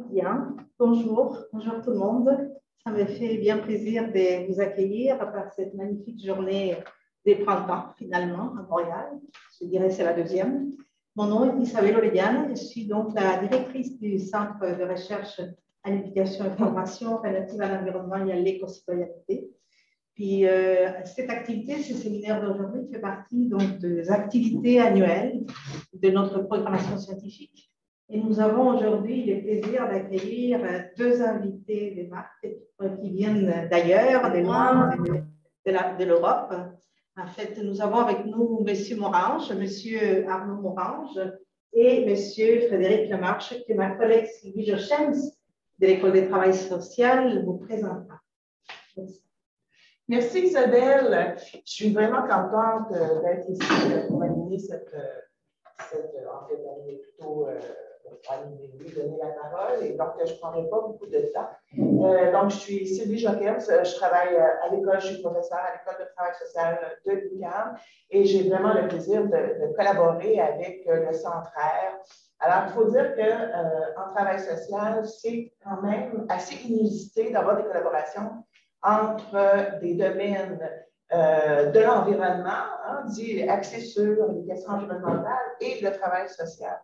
Bien, bonjour, bonjour tout le monde. Ça me fait bien plaisir de vous accueillir par cette magnifique journée des printemps, finalement, à Montréal. Je dirais que c'est la deuxième. Mon nom est Isabelle Orellana, je suis donc la directrice du Centre de recherche à l'éducation et formation relative à l'environnement et à l'éco-citoyenneté. Puis cette activité, ce séminaire d'aujourd'hui fait partie donc des activités annuelles de notre programmation scientifique. Et nous avons aujourd'hui le plaisir d'accueillir deux invités des marques qui viennent d'ailleurs, de loin, de l'Europe. En fait, nous avons avec nous M. Morange, M. Arnaud Morange et M. Frédéric Lemarche, que ma collègue Sylvie Jochems de l'École de travail social vous présentera. Merci. Merci Isabelle. Je suis vraiment contente d'être ici pour animer en fait, animer plutôt lui donner la parole, et donc je ne prendrai pas beaucoup de temps. Donc, je suis Sylvie Jochems, je travaille à l'école, je suis professeure à l'École de travail social de l'UQAM, et j'ai vraiment le plaisir de collaborer avec le Centraire. Alors, il faut dire qu'en travail social, c'est quand même assez inusité d'avoir des collaborations entre des domaines de l'environnement, dit axé sur les questions environnementales, et le travail social.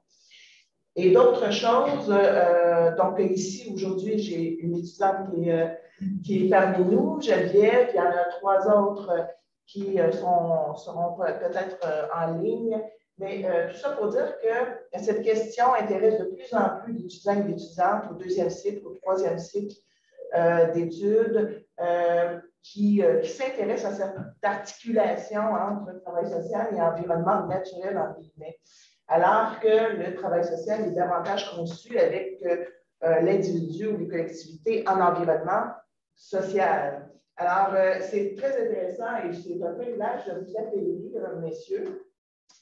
Et d'autres choses, donc ici, aujourd'hui, j'ai une étudiante qui est parmi nous, Geneviève, il y en a trois autres qui seront peut-être en ligne, mais tout ça pour dire que cette question intéresse de plus en plus d'étudiants et d'étudiantes au deuxième cycle, au troisième cycle d'études, qui s'intéressent à cette articulation entre travail social et environnement naturel, en guillemets. Alors que le travail social est davantage conçu avec l'individu ou les collectivités en environnement social. Alors, c'est très intéressant et c'est un peu l'âge de vous appeler, messieurs,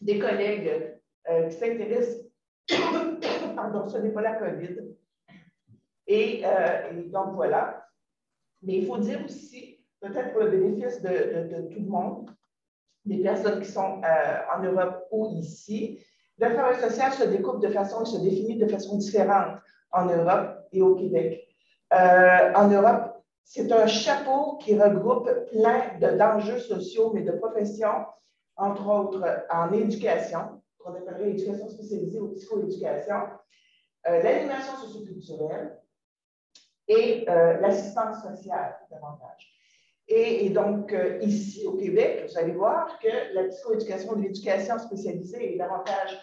des collègues qui s'intéressent, pardon, ce n'est pas la COVID. Et donc, voilà. Mais il faut dire aussi, peut-être pour le bénéfice de tout le monde, des personnes qui sont en Europe ou ici, le travail social se découpe de façon et se définit de façon différente en Europe et au Québec. En Europe, c'est un chapeau qui regroupe plein d'enjeux sociaux, mais de professions, entre autres en éducation, qu'on appellerait éducation spécialisée ou psychoéducation, l'animation socioculturelle et l'assistance sociale, davantage. Et donc, ici, au Québec, vous allez voir que la psychoéducation ou l'éducation spécialisée est davantage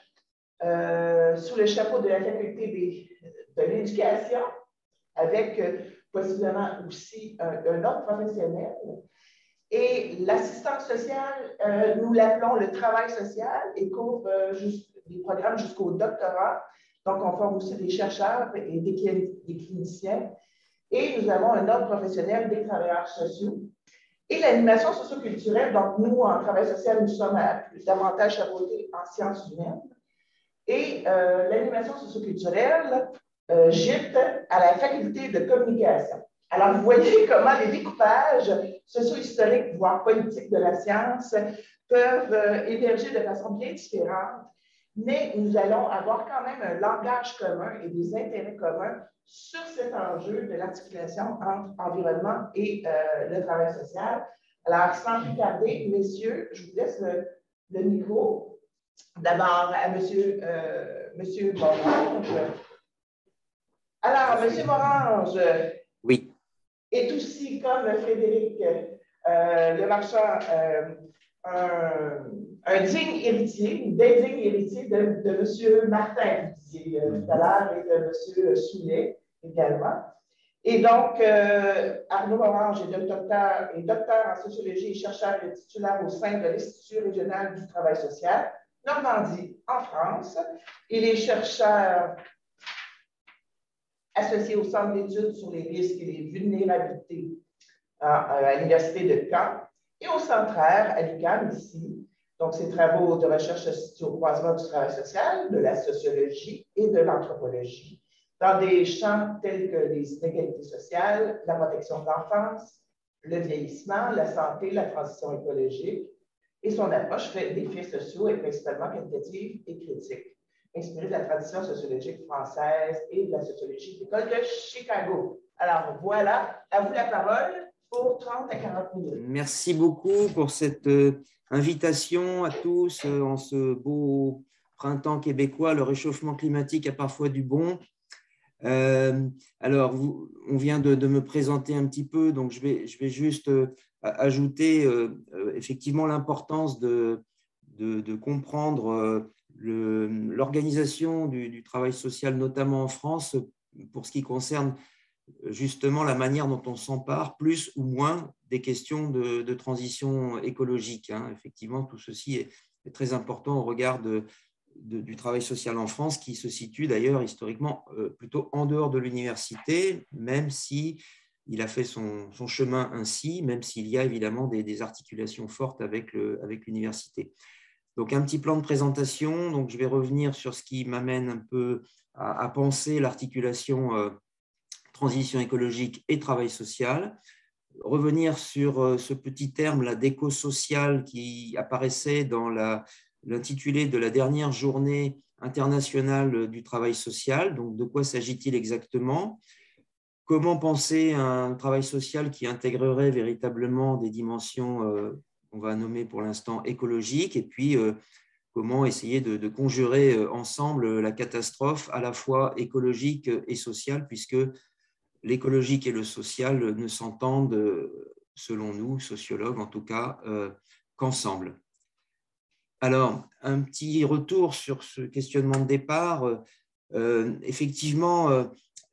sous le chapeau de la faculté de l'éducation, avec possiblement aussi un autre professionnel. Et l'assistance sociale, nous l'appelons le travail social et couvre des programmes jusqu'au doctorat. Donc, on forme aussi des chercheurs et des cliniciens. Et nous avons un autre professionnel des travailleurs sociaux. Et l'animation socioculturelle, donc nous, en travail social, nous sommes davantage chapeautés en sciences humaines. Et l'animation socioculturelle gîte à la faculté de communication. Alors, vous voyez comment les découpages socio-historiques, voire politiques de la science peuvent émerger de façon bien différente, mais nous allons avoir quand même un langage commun et des intérêts communs sur cet enjeu de l'articulation entre environnement et le travail social. Alors, sans plus tarder, messieurs, je vous laisse le micro. D'abord à monsieur Morange. Alors, monsieur Morange oui. est aussi, comme Frédéric Lemarchand, un digne héritier, des dignes héritiers de M. Martin, vous disiez tout à l'heure, et de M. Soulet également. Et donc, Arnaud Morange est docteur en sociologie et chercheur et titulaire au sein de l'Institut régional du travail social, Normandie, en France. Il est chercheur associé au Centre d'études sur les risques et les vulnérabilités à l'Université de Caen et au Centraire à l'UQAM ici. Donc, ses travaux de recherche se situent au croisement du travail social, de la sociologie et de l'anthropologie, dans des champs tels que les inégalités sociales, la protection de l'enfance, le vieillissement, la santé, la transition écologique, et son approche des faits sociaux est principalement qualitative et critique. inspiré de la tradition sociologique française et de la sociologie de l'école de Chicago. Alors voilà, à vous la parole pour 30 à 40 minutes. Merci beaucoup pour cette invitation à tous en ce beau printemps québécois. Le réchauffement climatique a parfois du bon. Alors, on vient de me présenter un petit peu, donc je vais juste ajouter effectivement l'importance de comprendre l'organisation du travail social, notamment en France, pour ce qui concerne justement la manière dont on s'empare plus ou moins des questions de transition écologique. Hein. Effectivement, tout ceci est très important au regard du travail social en France, qui se situe d'ailleurs historiquement plutôt en dehors de l'université, même si il a fait son chemin ainsi, même s'il y a évidemment des articulations fortes avec l'université. Donc, un petit plan de présentation. Donc, je vais revenir sur ce qui m'amène un peu à penser l'articulation transition écologique et travail social. Revenir sur ce petit terme là d'éco-social qui apparaissait dans l'intitulé de la dernière journée internationale du travail social. Donc, de quoi s'agit-il exactement? Comment penser un travail social qui intégrerait véritablement des dimensions qu'on va nommer pour l'instant écologiques, et puis comment essayer de conjurer ensemble la catastrophe à la fois écologique et sociale, puisque l'écologique et le social ne s'entendent, selon nous, sociologues en tout cas, qu'ensemble. Alors, un petit retour sur ce questionnement de départ. Effectivement,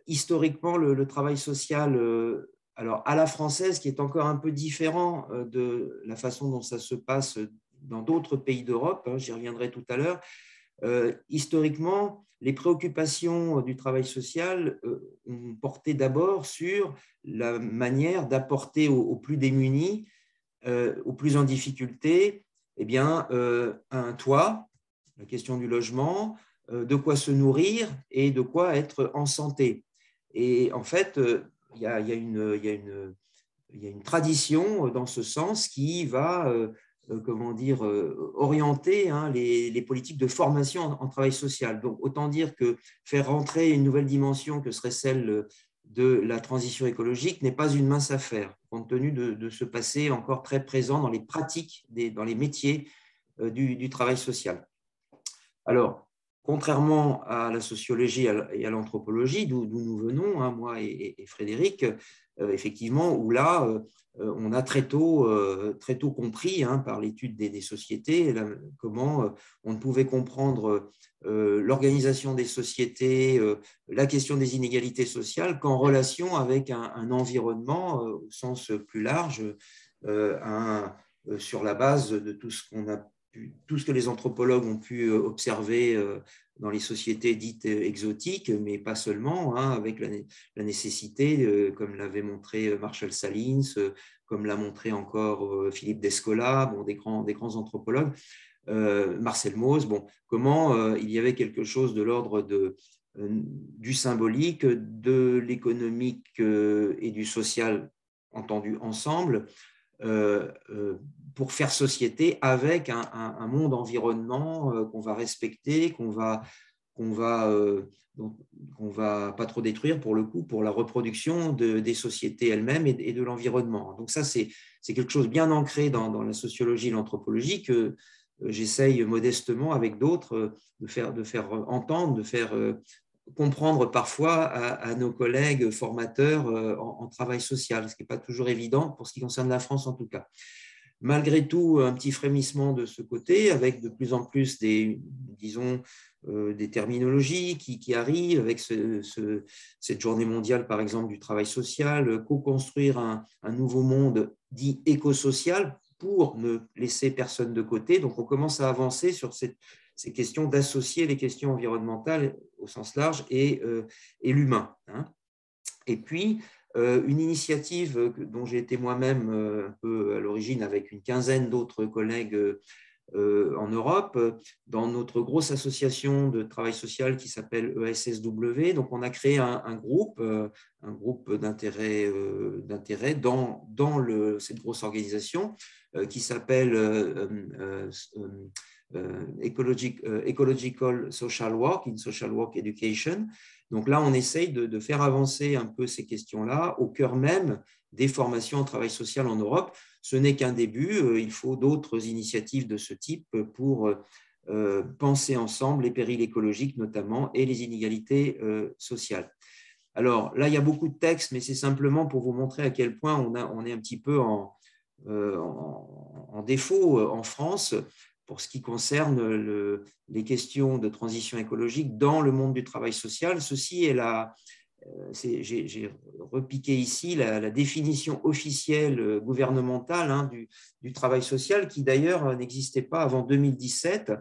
historiquement, le travail social, alors à la française, qui est encore un peu différent de la façon dont ça se passe dans d'autres pays d'Europe, hein, j'y reviendrai tout à l'heure. Historiquement, les préoccupations du travail social ont porté d'abord sur la manière d'apporter aux plus démunis, aux plus en difficulté, eh bien, un toit, la question du logement, de quoi se nourrir et de quoi être en santé. Et en fait, il y a une tradition dans ce sens qui va comment dire, orienter hein, les politiques de formation en travail social. Donc, autant dire que faire rentrer une nouvelle dimension que serait celle de la transition écologique n'est pas une mince affaire, compte tenu de ce passé encore très présent dans les pratiques, dans les métiers du travail social. Alors, contrairement à la sociologie et à l'anthropologie, d'où nous venons, hein, moi et Frédéric, effectivement, où là, on a très tôt compris, hein, par l'étude des sociétés, comment on ne pouvait comprendre l'organisation des sociétés, la question des inégalités sociales qu'en relation avec un environnement au sens plus large, sur la base de tout ce que les anthropologues ont pu observer dans les sociétés dites exotiques, mais pas seulement, hein, avec la nécessité, comme l'avait montré Marshall Salins, comme l'a montré encore Philippe Descola, bon, des grands anthropologues, Marcel Mauss, bon, comment il y avait quelque chose de l'ordre du symbolique, de l'économique et du social entendus ensemble, pour faire société avec un monde environnement qu'on va respecter, qu'on va pas trop détruire pour le coup, pour la reproduction des sociétés elles-mêmes et de l'environnement. Donc ça, c'est quelque chose bien ancré dans la sociologie et l'anthropologie que j'essaye modestement avec d'autres de faire entendre, de faire comprendre parfois à nos collègues formateurs en travail social, ce qui n'est pas toujours évident pour ce qui concerne la France en tout cas. Malgré tout, un petit frémissement de ce côté, avec de plus en plus des terminologies qui arrivent, avec cette journée mondiale, par exemple, du travail social, co-construire un nouveau monde dit éco-social pour ne laisser personne de côté. Donc, on commence à avancer sur ces questions d'associer les questions environnementales au sens large et l'humain. Hein. Et puis, une initiative dont j'ai été moi-même un peu à l'origine avec une quinzaine d'autres collègues en Europe, dans notre grosse association de travail social qui s'appelle ESSW. Donc, on a créé un groupe d'intérêt dans cette grosse organisation qui s'appelle Ecological Social Work, in Social Work Education. Donc là, on essaye de faire avancer un peu ces questions-là au cœur même des formations en travail social en Europe. Ce n'est qu'un début, il faut d'autres initiatives de ce type pour penser ensemble les périls écologiques notamment et les inégalités sociales. Alors là, il y a beaucoup de textes, mais c'est simplement pour vous montrer à quel point on est un petit peu en défaut en France pour ce qui concerne les questions de transition écologique dans le monde du travail social. Ceci est j'ai repiqué ici la définition officielle gouvernementale du travail social, qui d'ailleurs n'existait pas avant 2017.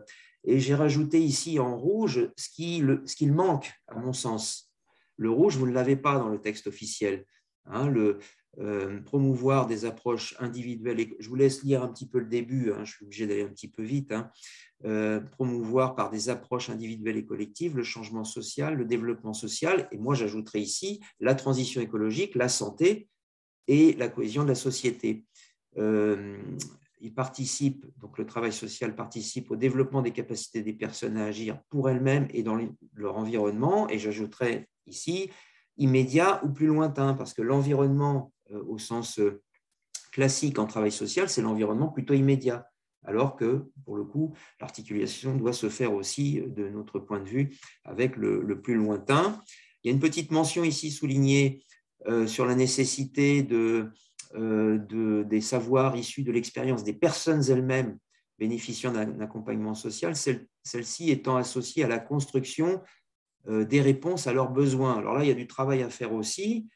Et j'ai rajouté ici en rouge ce qu'il manque, à mon sens. Le rouge, vous ne l'avez pas dans le texte officiel. Promouvoir des approches individuelles. Je vous laisse lire un petit peu le début, je suis obligé d'aller un petit peu vite. Promouvoir par des approches individuelles et collectives le changement social, le développement social, et moi j'ajouterai ici la transition écologique, la santé et la cohésion de la société. Il participe, donc le travail social participe au développement des capacités des personnes à agir pour elles-mêmes et dans leur environnement, et j'ajouterai ici immédiat ou plus lointain, parce que l'environnement au sens classique en travail social, c'est l'environnement plutôt immédiat, alors que, pour le coup, l'articulation doit se faire aussi, de notre point de vue, avec le plus lointain. Il y a une petite mention ici soulignée sur la nécessité des savoirs issus de l'expérience des personnes elles-mêmes bénéficiant d'un accompagnement social, celle-ci étant associée à la construction des réponses à leurs besoins. Alors là, il y a du travail à faire aussi.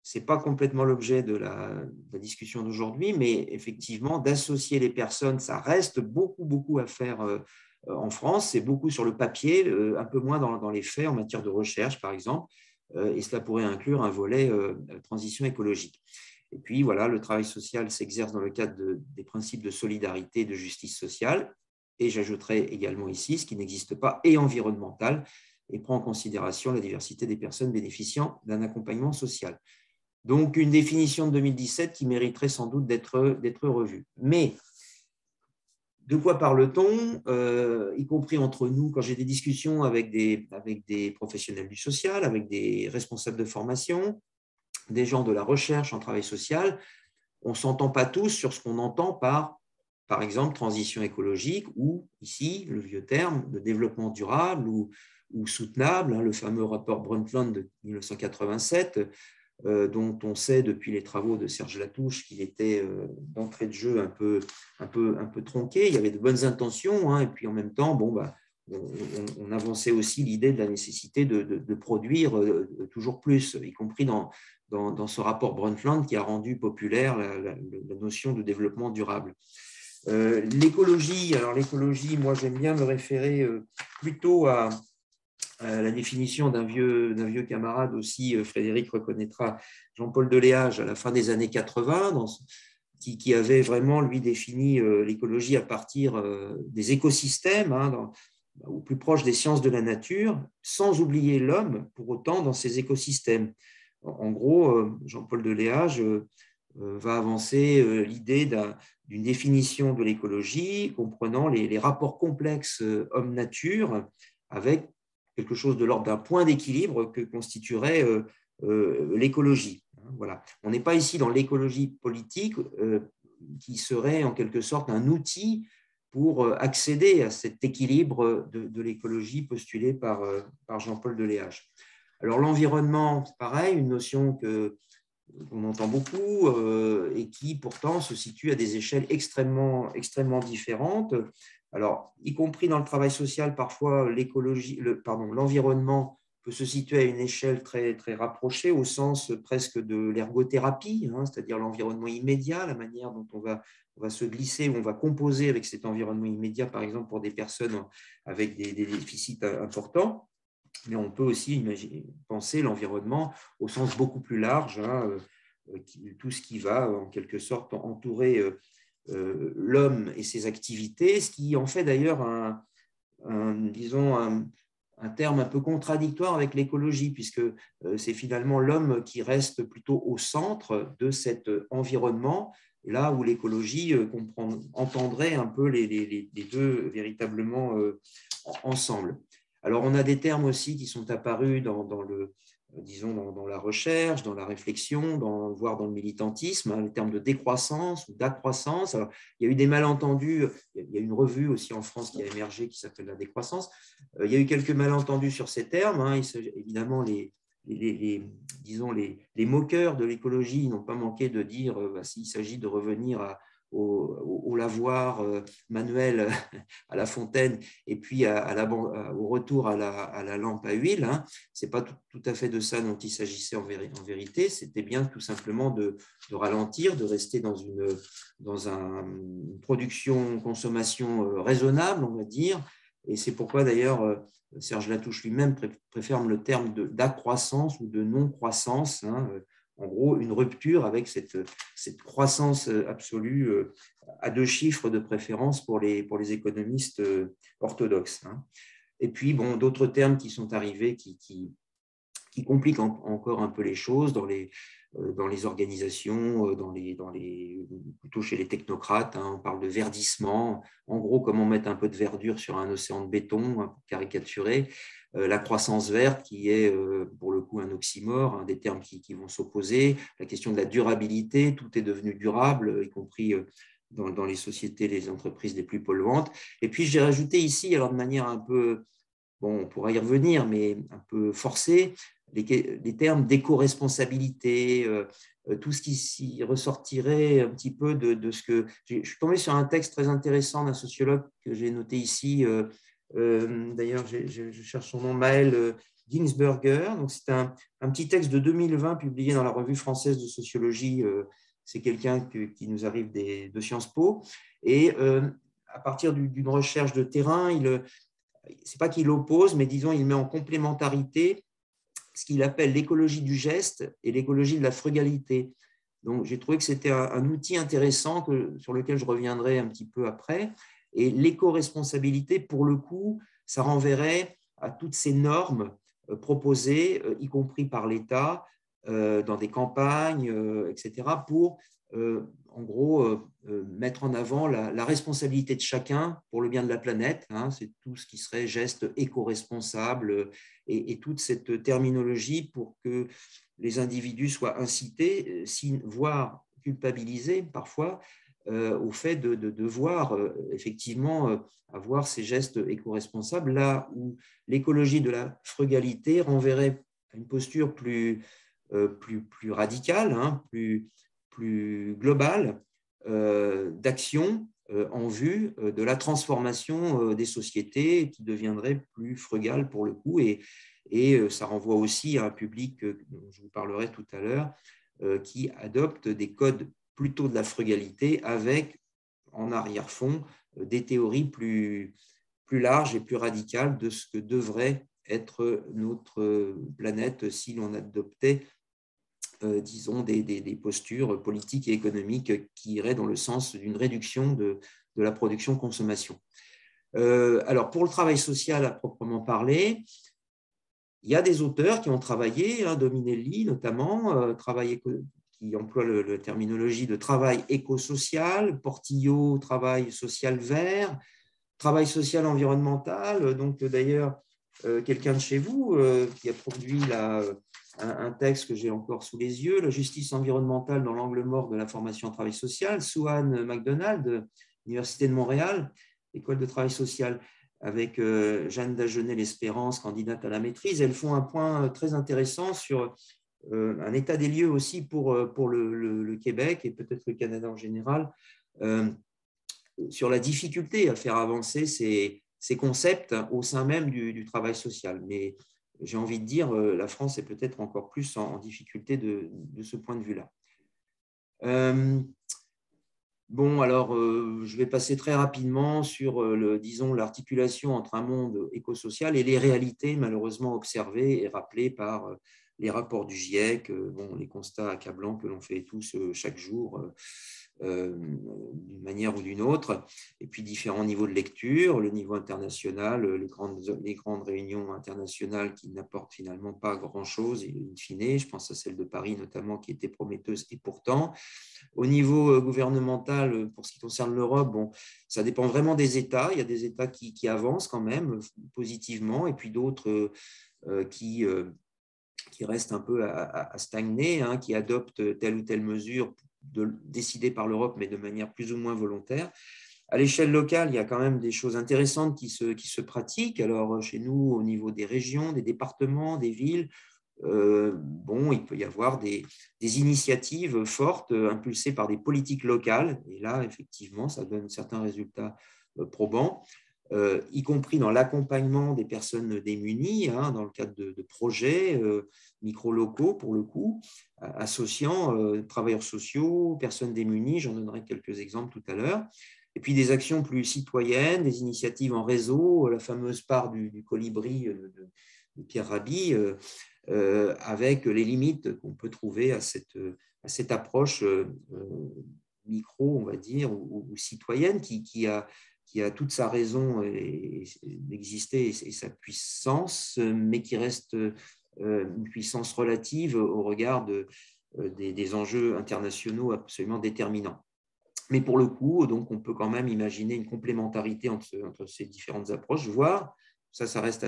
Ce n'est pas complètement l'objet de la discussion d'aujourd'hui, mais effectivement, d'associer les personnes, ça reste beaucoup à faire en France. C'est beaucoup sur le papier, un peu moins dans les faits en matière de recherche, par exemple, et cela pourrait inclure un volet transition écologique. Et puis, voilà, le travail social s'exerce dans le cadre des principes de solidarité et de justice sociale, et j'ajouterai également ici, ce qui n'existe pas, et environnemental, et prend en considération la diversité des personnes bénéficiant d'un accompagnement social. Donc, une définition de 2017 qui mériterait sans doute d'être revue. Mais de quoi parle-t-on, y compris entre nous, quand j'ai des discussions avec des professionnels du social, avec des responsables de formation, des gens de la recherche en travail social, on ne s'entend pas tous sur ce qu'on entend par exemple, transition écologique ou, ici, le vieux terme de développement durable ou soutenable, le fameux rapport Brundtland de 1987, dont on sait depuis les travaux de Serge Latouche qu'il était d'entrée de jeu un peu tronqué. Il y avait de bonnes intentions, et puis en même temps, on avançait aussi l'idée de la nécessité de produire toujours plus, y compris dans ce rapport Brundtland qui a rendu populaire la notion de développement durable. L'écologie, moi j'aime bien me référer plutôt à la définition d'un vieux camarade aussi, Frédéric reconnaîtra, Jean-Paul Deléage, à la fin des années 80, qui avait vraiment, lui, défini l'écologie à partir des écosystèmes, au plus proche des sciences de la nature, sans oublier l'homme, pour autant, dans ces écosystèmes. En gros, Jean-Paul Deléage va avancer l'idée d'une définition de l'écologie comprenant les rapports complexes homme-nature, avec quelque chose de l'ordre d'un point d'équilibre que constituerait l'écologie. Voilà. On n'est pas ici dans l'écologie politique qui serait en quelque sorte un outil pour accéder à cet équilibre de l'écologie postulé par Jean-Paul Deléage. Alors l'environnement, c'est pareil, une notion qu'on entend beaucoup et qui pourtant se situe à des échelles extrêmement différentes. Alors, y compris dans le travail social, parfois l'environnement peut se situer à une échelle très rapprochée, au sens presque de l'ergothérapie, c'est-à-dire l'environnement immédiat, la manière dont on va se glisser, on va composer avec cet environnement immédiat, par exemple pour des personnes avec des déficits importants. Mais on peut aussi penser l'environnement au sens beaucoup plus large, tout ce qui va en quelque sorte entourer l'homme et ses activités, ce qui en fait d'ailleurs un terme un peu contradictoire avec l'écologie, puisque c'est finalement l'homme qui reste plutôt au centre de cet environnement là où l'écologie entendrait un peu les deux véritablement ensemble. Alors, on a des termes aussi qui sont apparus dans la recherche, dans la réflexion, voire dans le militantisme, hein, les termes de décroissance ou d'accroissance. Alors, il y a eu des malentendus, il y a une revue aussi en France qui a émergé qui s'appelle La décroissance. Il y a eu quelques malentendus sur ces termes, hein. Évidemment, disons les moqueurs de l'écologie n'ont pas manqué de dire s'il s'agit de revenir au lavoir manuel à la fontaine et puis au retour à la lampe à huile, hein. Ce n'est pas tout à fait de ça dont il s'agissait en vérité, c'était bien tout simplement de ralentir, de rester dans une production-consommation raisonnable, on va dire, et c'est pourquoi d'ailleurs Serge Latouche lui-même préfère le terme d'accroissance ou de non-croissance, hein. En gros, une rupture avec cette croissance absolue à 2 chiffres de préférence pour les économistes orthodoxes, hein. Et puis, bon, d'autres termes qui sont arrivés qui compliquent encore un peu les choses dans les organisations, plutôt chez les technocrates, hein. On parle de verdissement, en gros, comment mettre un peu de verdure sur un océan de béton, hein, pour caricaturer. La croissance verte, qui est pour le coup un oxymore, hein, des termes qui vont s'opposer. La question de la durabilité, tout est devenu durable, y compris dans les sociétés, les entreprises les plus polluantes. Et puis, j'ai rajouté ici, alors de manière un peu, bon, on pourra y revenir, mais un peu forcée, les termes d'éco-responsabilité, tout ce qui s'y ressortirait un petit peu de ce que… Je suis tombé sur un texte très intéressant d'un sociologue que j'ai noté ici, d'ailleurs je cherche son nom, Maël Ginsberger. Donc c'est un petit texte de 2020 publié dans la Revue française de sociologie. C'est quelqu'un qui nous arrive de Sciences Po, et à partir d'une recherche de terrain, c'est pas qu'il oppose, mais disons il met en complémentarité ce qu'il appelle l'écologie du geste et l'écologie de la frugalité. Donc, j'ai trouvé que c'était un outil intéressant sur lequel je reviendrai un petit peu après. Et l'éco-responsabilité, pour le coup, ça renverrait à toutes ces normes proposées, y compris par l'État, dans des campagnes, etc., pour, en gros, mettre en avant la responsabilité de chacun pour le bien de la planète, hein. C'est tout ce qui serait geste éco-responsable et toute cette terminologie pour que les individus soient incités, voire culpabilisés parfois, au fait de devoir effectivement avoir ces gestes éco-responsables, là où l'écologie de la frugalité renverrait à une posture plus radicale, hein, plus globale d'action en vue de la transformation des sociétés qui deviendraient plus frugales pour le coup, et ça renvoie aussi à un public dont je vous parlerai tout à l'heure, qui adopte des codes plutôt de la frugalité avec en arrière-fond des théories plus larges et plus radicales de ce que devrait être notre planète si l'on adoptait disons, des postures politiques et économiques qui iraient dans le sens d'une réduction de la production-consommation. Alors, pour le travail social à proprement parler, il y a des auteurs qui ont travaillé, hein, Dominelli notamment, qui emploie la terminologie de travail éco-social, Portillo, travail social vert, travail social environnemental. Donc, d'ailleurs, quelqu'un de chez vous qui a produit un texte que j'ai encore sous les yeux, La justice environnementale dans l'angle mort de la formation en travail social, Sue-Ann MacDonald, Université de Montréal, école de travail social, avec Jeanne Dagenais-L'Espérance, candidate à la maîtrise. Elles font un point très intéressant sur un état des lieux aussi pour le Québec et peut-être le Canada en général, sur la difficulté à faire avancer ces concepts au sein même du travail social. Mais j'ai envie de dire, la France est peut-être encore plus en difficulté de ce point de vue-là. Bon, alors, je vais passer très rapidement sur, disons, l'articulation entre un monde écosocial et les réalités malheureusement observées et rappelées par les rapports du GIEC, bon, les constats accablants que l'on fait tous chaque jour d'une manière ou d'une autre. Et puis différents niveaux de lecture, le niveau international, les grandes réunions internationales qui n'apportent finalement pas grand-chose, in fine. Je pense à celle de Paris notamment qui était prometteuse et pourtant. Au niveau gouvernemental, pour ce qui concerne l'Europe, bon, ça dépend vraiment des États. Il y a des États qui avancent quand même positivement et puis d'autres qui restent un peu à stagner, hein, qui adoptent telle ou telle mesure décidée par l'Europe, mais de manière plus ou moins volontaire. À l'échelle locale, il y a quand même des choses intéressantes qui se pratiquent. Alors, chez nous, au niveau des régions, des départements, des villes, bon, il peut y avoir des initiatives fortes impulsées par des politiques locales. Et là, effectivement, ça donne certains résultats probants. Y compris dans l'accompagnement des personnes démunies, hein, dans le cadre de projets micro-locaux, pour le coup, associant travailleurs sociaux, personnes démunies, j'en donnerai quelques exemples tout à l'heure. Et puis des actions plus citoyennes, des initiatives en réseau, la fameuse part du colibri de Pierre Rabhi, avec les limites qu'on peut trouver à cette approche micro, on va dire, ou citoyenne, qui a toute sa raison d'exister et sa puissance, mais qui reste une puissance relative au regard des enjeux internationaux absolument déterminants. Mais pour le coup, donc, on peut quand même imaginer une complémentarité entre ces différentes approches, voire, ça reste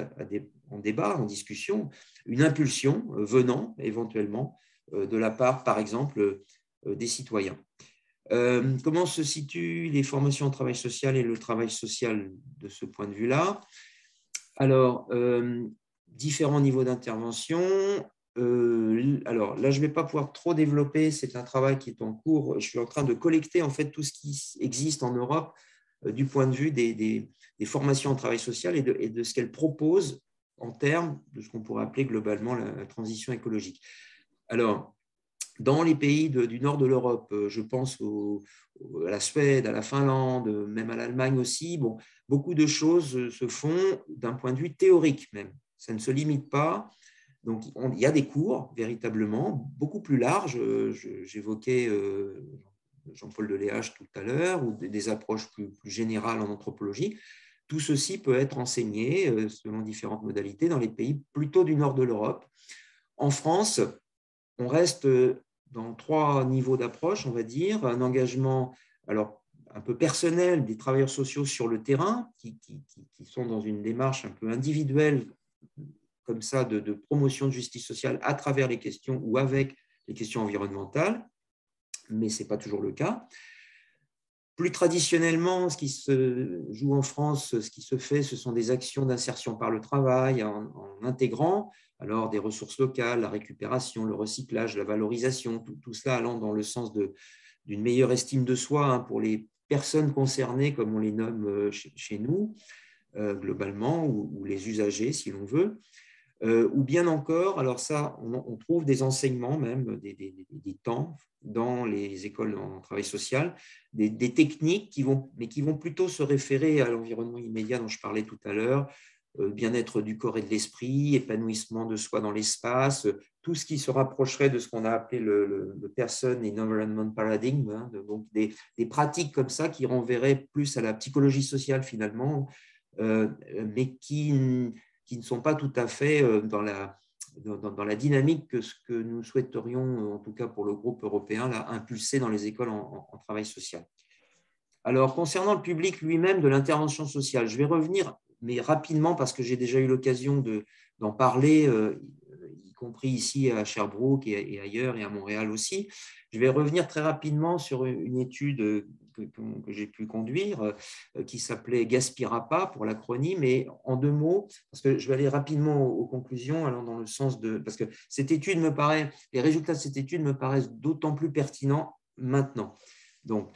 en débat, en discussion, une impulsion venant éventuellement de la part, par exemple, des citoyens. Comment se situent les formations en travail social et le travail social de ce point de vue-là? Alors, différents niveaux d'intervention. Alors là, je ne vais pas pouvoir trop développer, c'est un travail qui est en cours. Je suis en train de collecter en fait tout ce qui existe en Europe du point de vue des formations en travail social et de ce qu'elles proposent en termes de ce qu'on pourrait appeler globalement la transition écologique. Alors, dans les pays du nord de l'Europe, je pense à la Suède, à la Finlande, même à l'Allemagne aussi, bon, beaucoup de choses se font d'un point de vue théorique même. Ça ne se limite pas. Donc, il y a des cours, véritablement, beaucoup plus larges. J'évoquais Jean-Paul Deléage tout à l'heure, ou des approches plus générales en anthropologie. Tout ceci peut être enseigné selon différentes modalités dans les pays plutôt du nord de l'Europe. En France, on reste dans 3 niveaux d'approche, on va dire. Un engagement alors, un peu personnel des travailleurs sociaux sur le terrain, qui sont dans une démarche un peu individuelle, comme ça, de promotion de justice sociale à travers les questions ou avec les questions environnementales, mais ce n'est pas toujours le cas. Plus traditionnellement, ce qui se joue en France, ce qui se fait, ce sont des actions d'insertion par le travail en intégrant alors des ressources locales, la récupération, le recyclage, la valorisation, tout cela allant dans le sens d'une meilleure estime de soi, hein, pour les personnes concernées, comme on les nomme chez nous, globalement, ou les usagers, si l'on veut. Ou bien encore, alors ça, on trouve des enseignements même, des temps dans les écoles en travail social, des techniques qui vont plutôt se référer à l'environnement immédiat dont je parlais tout à l'heure, bien-être du corps et de l'esprit, épanouissement de soi dans l'espace, tout ce qui se rapprocherait de ce qu'on a appelé le Person and Environment Paradigm, hein, donc des pratiques comme ça qui renverraient plus à la psychologie sociale finalement, mais qui ne sont pas tout à fait dans la dynamique que ce que nous souhaiterions, en tout cas pour le groupe européen, là, impulser dans les écoles en travail social. Alors, concernant le public lui-même de l'intervention sociale, je vais revenir, mais rapidement, parce que j'ai déjà eu l'occasion d'en parler, y compris ici à Sherbrooke et ailleurs, et à Montréal aussi. Je vais revenir très rapidement sur une étude que j'ai pu conduire, qui s'appelait Gaspirapa pour l'acronyme, mais en 2 mots, parce que je vais aller rapidement aux conclusions, allant dans le sens parce que les résultats de cette étude me paraissent d'autant plus pertinents maintenant. Donc,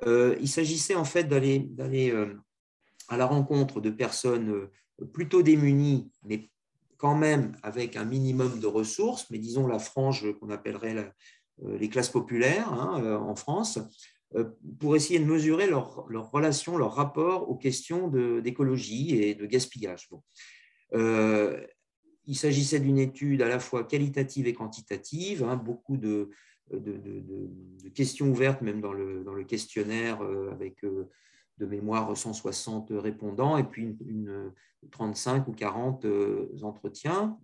il s'agissait en fait d'aller à la rencontre de personnes plutôt démunies, mais quand même avec un minimum de ressources, mais disons la frange qu'on appellerait les classes populaires, hein, en France, pour essayer de mesurer leur relation, leur rapport aux questions d'écologie et de gaspillage. Bon. Il s'agissait d'une étude à la fois qualitative et quantitative, hein, beaucoup de de questions ouvertes, même dans le questionnaire, avec de mémoire 160 répondants, et puis une 35 ou 40 entretiens,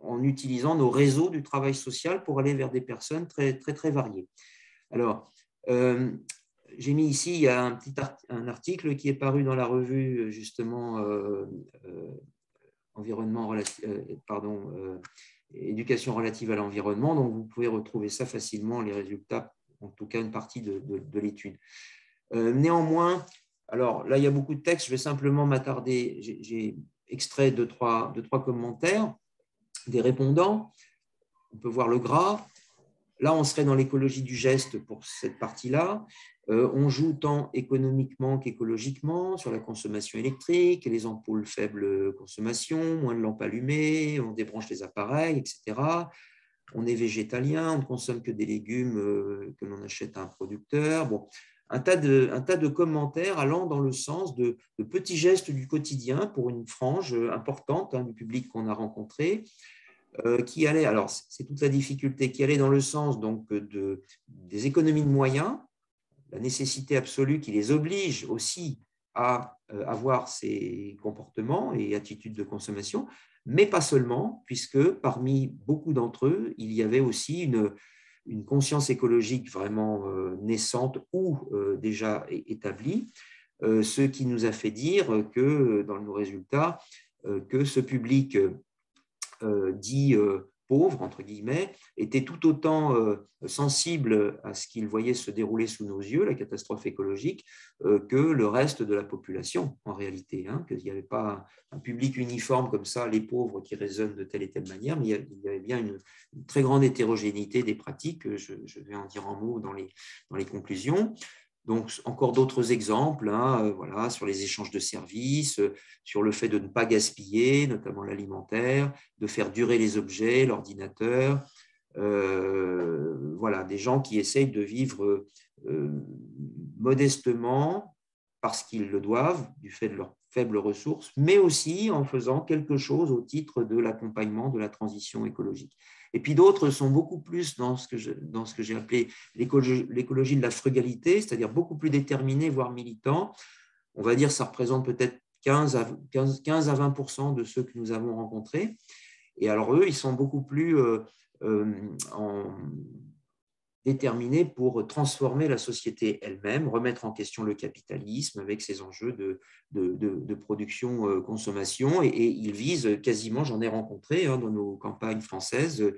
en utilisant nos réseaux du travail social pour aller vers des personnes très, très, très variées. Alors, j'ai mis ici, il y a un article qui est paru dans la revue, justement, éducation relative à l'environnement, donc vous pouvez retrouver ça facilement, les résultats, en tout cas une partie de l'étude. Néanmoins, alors là, il y a beaucoup de textes, je vais simplement m'attarder, j'ai extrait deux, trois commentaires des répondants. On peut voir le gras. Là, on serait dans l'écologie du geste pour cette partie-là. On joue tant économiquement qu'écologiquement sur la consommation électrique, les ampoules faible consommation, moins de lampes allumées, on débranche les appareils, etc. On est végétalien, on ne consomme que des légumes que l'on achète à un producteur. Bon, un tas de commentaires allant dans le sens de petits gestes du quotidien pour une frange importante du public qu'on a rencontré, qui allait, alors c'est toute la difficulté, qui allait dans le sens donc des économies de moyens, la nécessité absolue qui les oblige aussi à avoir ces comportements et attitudes de consommation, mais pas seulement, puisque parmi beaucoup d'entre eux, il y avait aussi une conscience écologique vraiment naissante ou déjà établie, ce qui nous a fait dire que, dans nos résultats, que ce public dit pauvre, entre guillemets, était tout autant sensible à ce qu'il voyait se dérouler sous nos yeux, la catastrophe écologique, que le reste de la population, en réalité. Qu'il n'y avait pas un public uniforme comme ça, les pauvres qui raisonnent de telle et telle manière, mais il y avait bien une très grande hétérogénéité des pratiques. Je vais en dire un mot dans les conclusions. Donc, encore d'autres exemples, voilà, sur les échanges de services, sur le fait de ne pas gaspiller, notamment l'alimentaire, de faire durer les objets, l'ordinateur. Voilà, des gens qui essayent de vivre modestement parce qu'ils le doivent, du fait de leurs faibles ressources, mais aussi en faisant quelque chose au titre de l'accompagnement de la transition écologique. Et puis d'autres sont beaucoup plus dans ce que j'ai appelé l'écologie de la frugalité, c'est-à-dire beaucoup plus déterminés, voire militants. On va dire que ça représente peut-être 15 à 20% de ceux que nous avons rencontrés. Et alors eux, ils sont beaucoup plus déterminés pour transformer la société elle-même, remettre en question le capitalisme avec ses enjeux de production-consommation. Et ils visent quasiment, j'en ai rencontré dans nos campagnes françaises,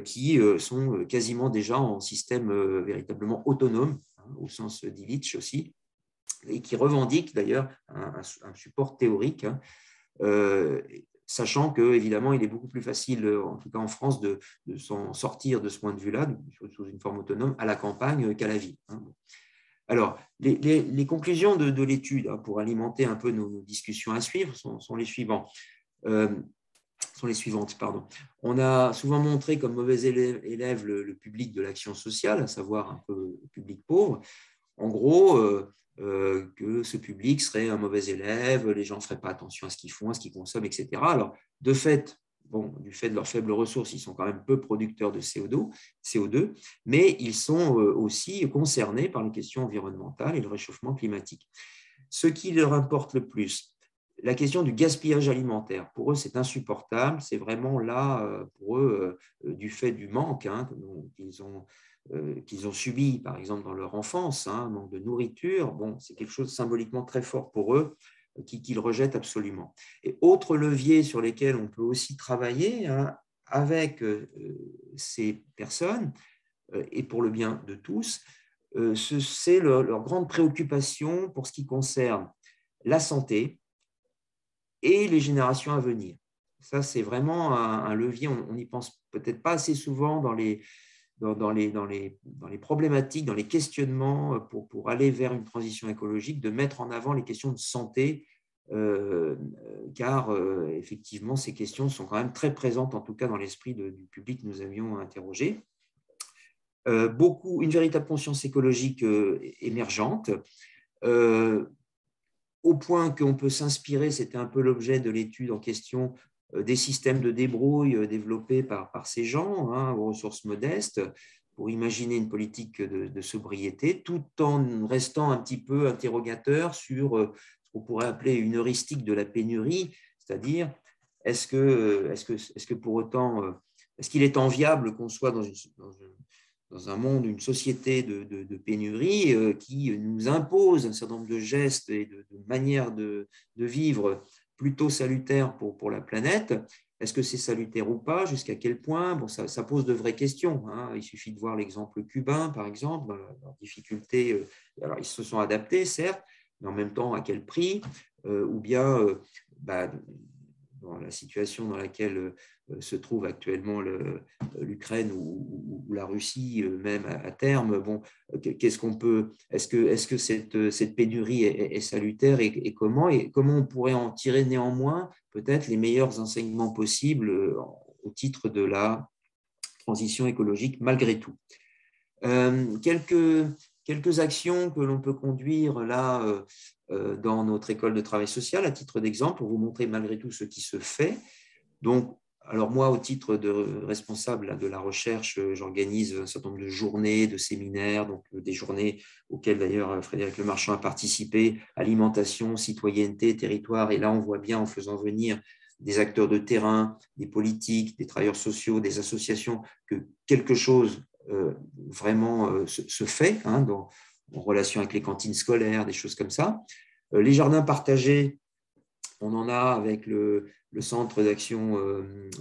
qui sont quasiment déjà en système véritablement autonome, au sens d'Illich aussi, et qui revendiquent d'ailleurs un support théorique, sachant qu'évidemment, il est beaucoup plus facile, en tout cas en France, de s'en sortir de ce point de vue-là, sous une forme autonome, à la campagne qu'à la ville. Alors, les conclusions de l'étude, pour alimenter un peu nos discussions à suivre, sont les suivantes. On a souvent montré comme mauvais élève le public de l'action sociale, à savoir un peu le public pauvre. En gros, que ce public serait un mauvais élève, les gens ne feraient pas attention à ce qu'ils font, à ce qu'ils consomment, etc. Alors, de fait, du fait de leurs faibles ressources, ils sont quand même peu producteurs de CO2, mais ils sont aussi concernés par les questions environnementales et le réchauffement climatique. Ce qui leur importe le plus, la question du gaspillage alimentaire. Pour eux, c'est insupportable. C'est vraiment là, pour eux, du fait du manque qu'ils ont subi, par exemple, dans leur enfance, un manque de nourriture. Bon, c'est quelque chose de symboliquement très fort pour eux, qu'ils rejettent absolument. Et autre levier sur lesquels on peut aussi travailler avec ces personnes, et pour le bien de tous, c'est leur grande préoccupation pour ce qui concerne la santé et les générations à venir. Ça, c'est vraiment un levier, on n'y pense peut-être pas assez souvent dans les problématiques, dans les questionnements pour aller vers une transition écologique, de mettre en avant les questions de santé, car effectivement, ces questions sont quand même très présentes, en tout cas dans l'esprit du public que nous avions interrogé. Une véritable conscience écologique émergente, au point qu'on peut s'inspirer, c'était un peu l'objet de l'étude en question, des systèmes de débrouille développés par ces gens, aux ressources modestes, pour imaginer une politique de sobriété, tout en restant un petit peu interrogateur sur ce qu'on pourrait appeler une heuristique de la pénurie, c'est-à-dire est-ce que pour autant, est-ce qu'il est enviable qu'on soit dans un monde, une société de pénurie qui nous impose un certain nombre de gestes et de manières de vivre plutôt salutaires pour la planète? Est-ce que c'est salutaire ou pas? Jusqu'à quel point? Bon, ça pose de vraies questions, hein. Il suffit de voir l'exemple cubain, par exemple, leurs difficultés. Alors, ils se sont adaptés, certes, mais en même temps, à quel prix? Ou bien, dans la situation dans laquelle se trouve actuellement l'Ukraine ou la Russie, même à terme, bon, qu'est-ce qu'on peut, est-ce que cette pénurie est salutaire et comment on pourrait en tirer néanmoins peut-être les meilleurs enseignements possibles au titre de la transition écologique malgré tout. Quelques actions que l'on peut conduire là dans notre école de travail social, à titre d'exemple, pour vous montrer malgré tout ce qui se fait. Donc, alors moi, au titre de responsable de la recherche, j'organise un certain nombre de journées, de séminaires, donc des journées auxquelles d'ailleurs Frédéric Lemarchand a participé, alimentation, citoyenneté, territoire. Et là, on voit bien en faisant venir des acteurs de terrain, des politiques, des travailleurs sociaux, des associations, que quelque chose vraiment se fait, hein, en relation avec les cantines scolaires, des choses comme ça. Les jardins partagés, on en a avec le centre d'action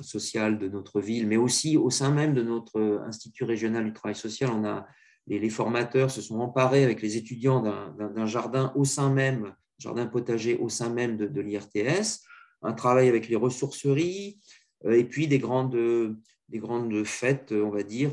sociale de notre ville, mais aussi au sein même de notre Institut régional du travail social, on a les formateurs se sont emparés avec les étudiants d'un jardin au sein même, jardin potager au sein même de l'IRTS, un travail avec les ressourceries, et puis des grandes fêtes, on va dire,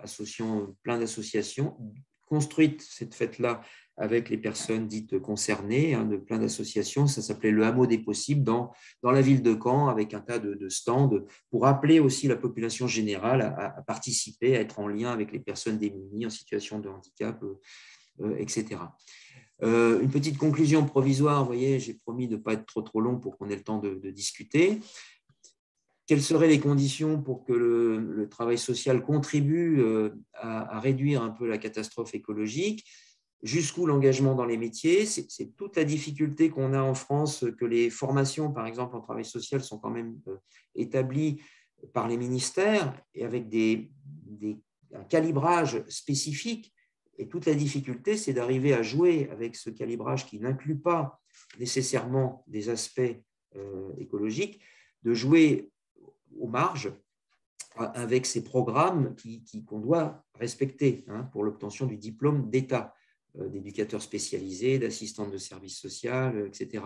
associant plein d'associations, construites cette fête-là avec les personnes dites concernées, hein, de plein d'associations. Ça s'appelait le Hameau des Possibles dans la ville de Caen, avec un tas de stands pour appeler aussi la population générale à participer, à être en lien avec les personnes démunies en situation de handicap, etc. Une petite conclusion provisoire, vous voyez, j'ai promis de ne pas être trop long pour qu'on ait le temps de discuter. Quelles seraient les conditions pour que le travail social contribue à réduire un peu la catastrophe écologique? Jusqu'où l'engagement dans les métiers? C'est toute la difficulté qu'on a en France, que les formations, par exemple, en travail social, sont quand même établies par les ministères et avec un calibrage spécifique. Et toute la difficulté, c'est d'arriver à jouer avec ce calibrage qui n'inclut pas nécessairement des aspects écologiques, de jouer aux marges avec ces programmes qu'on doit respecter, hein, pour l'obtention du diplôme d'État, d'éducateurs spécialisés, d'assistantes de services sociaux, etc.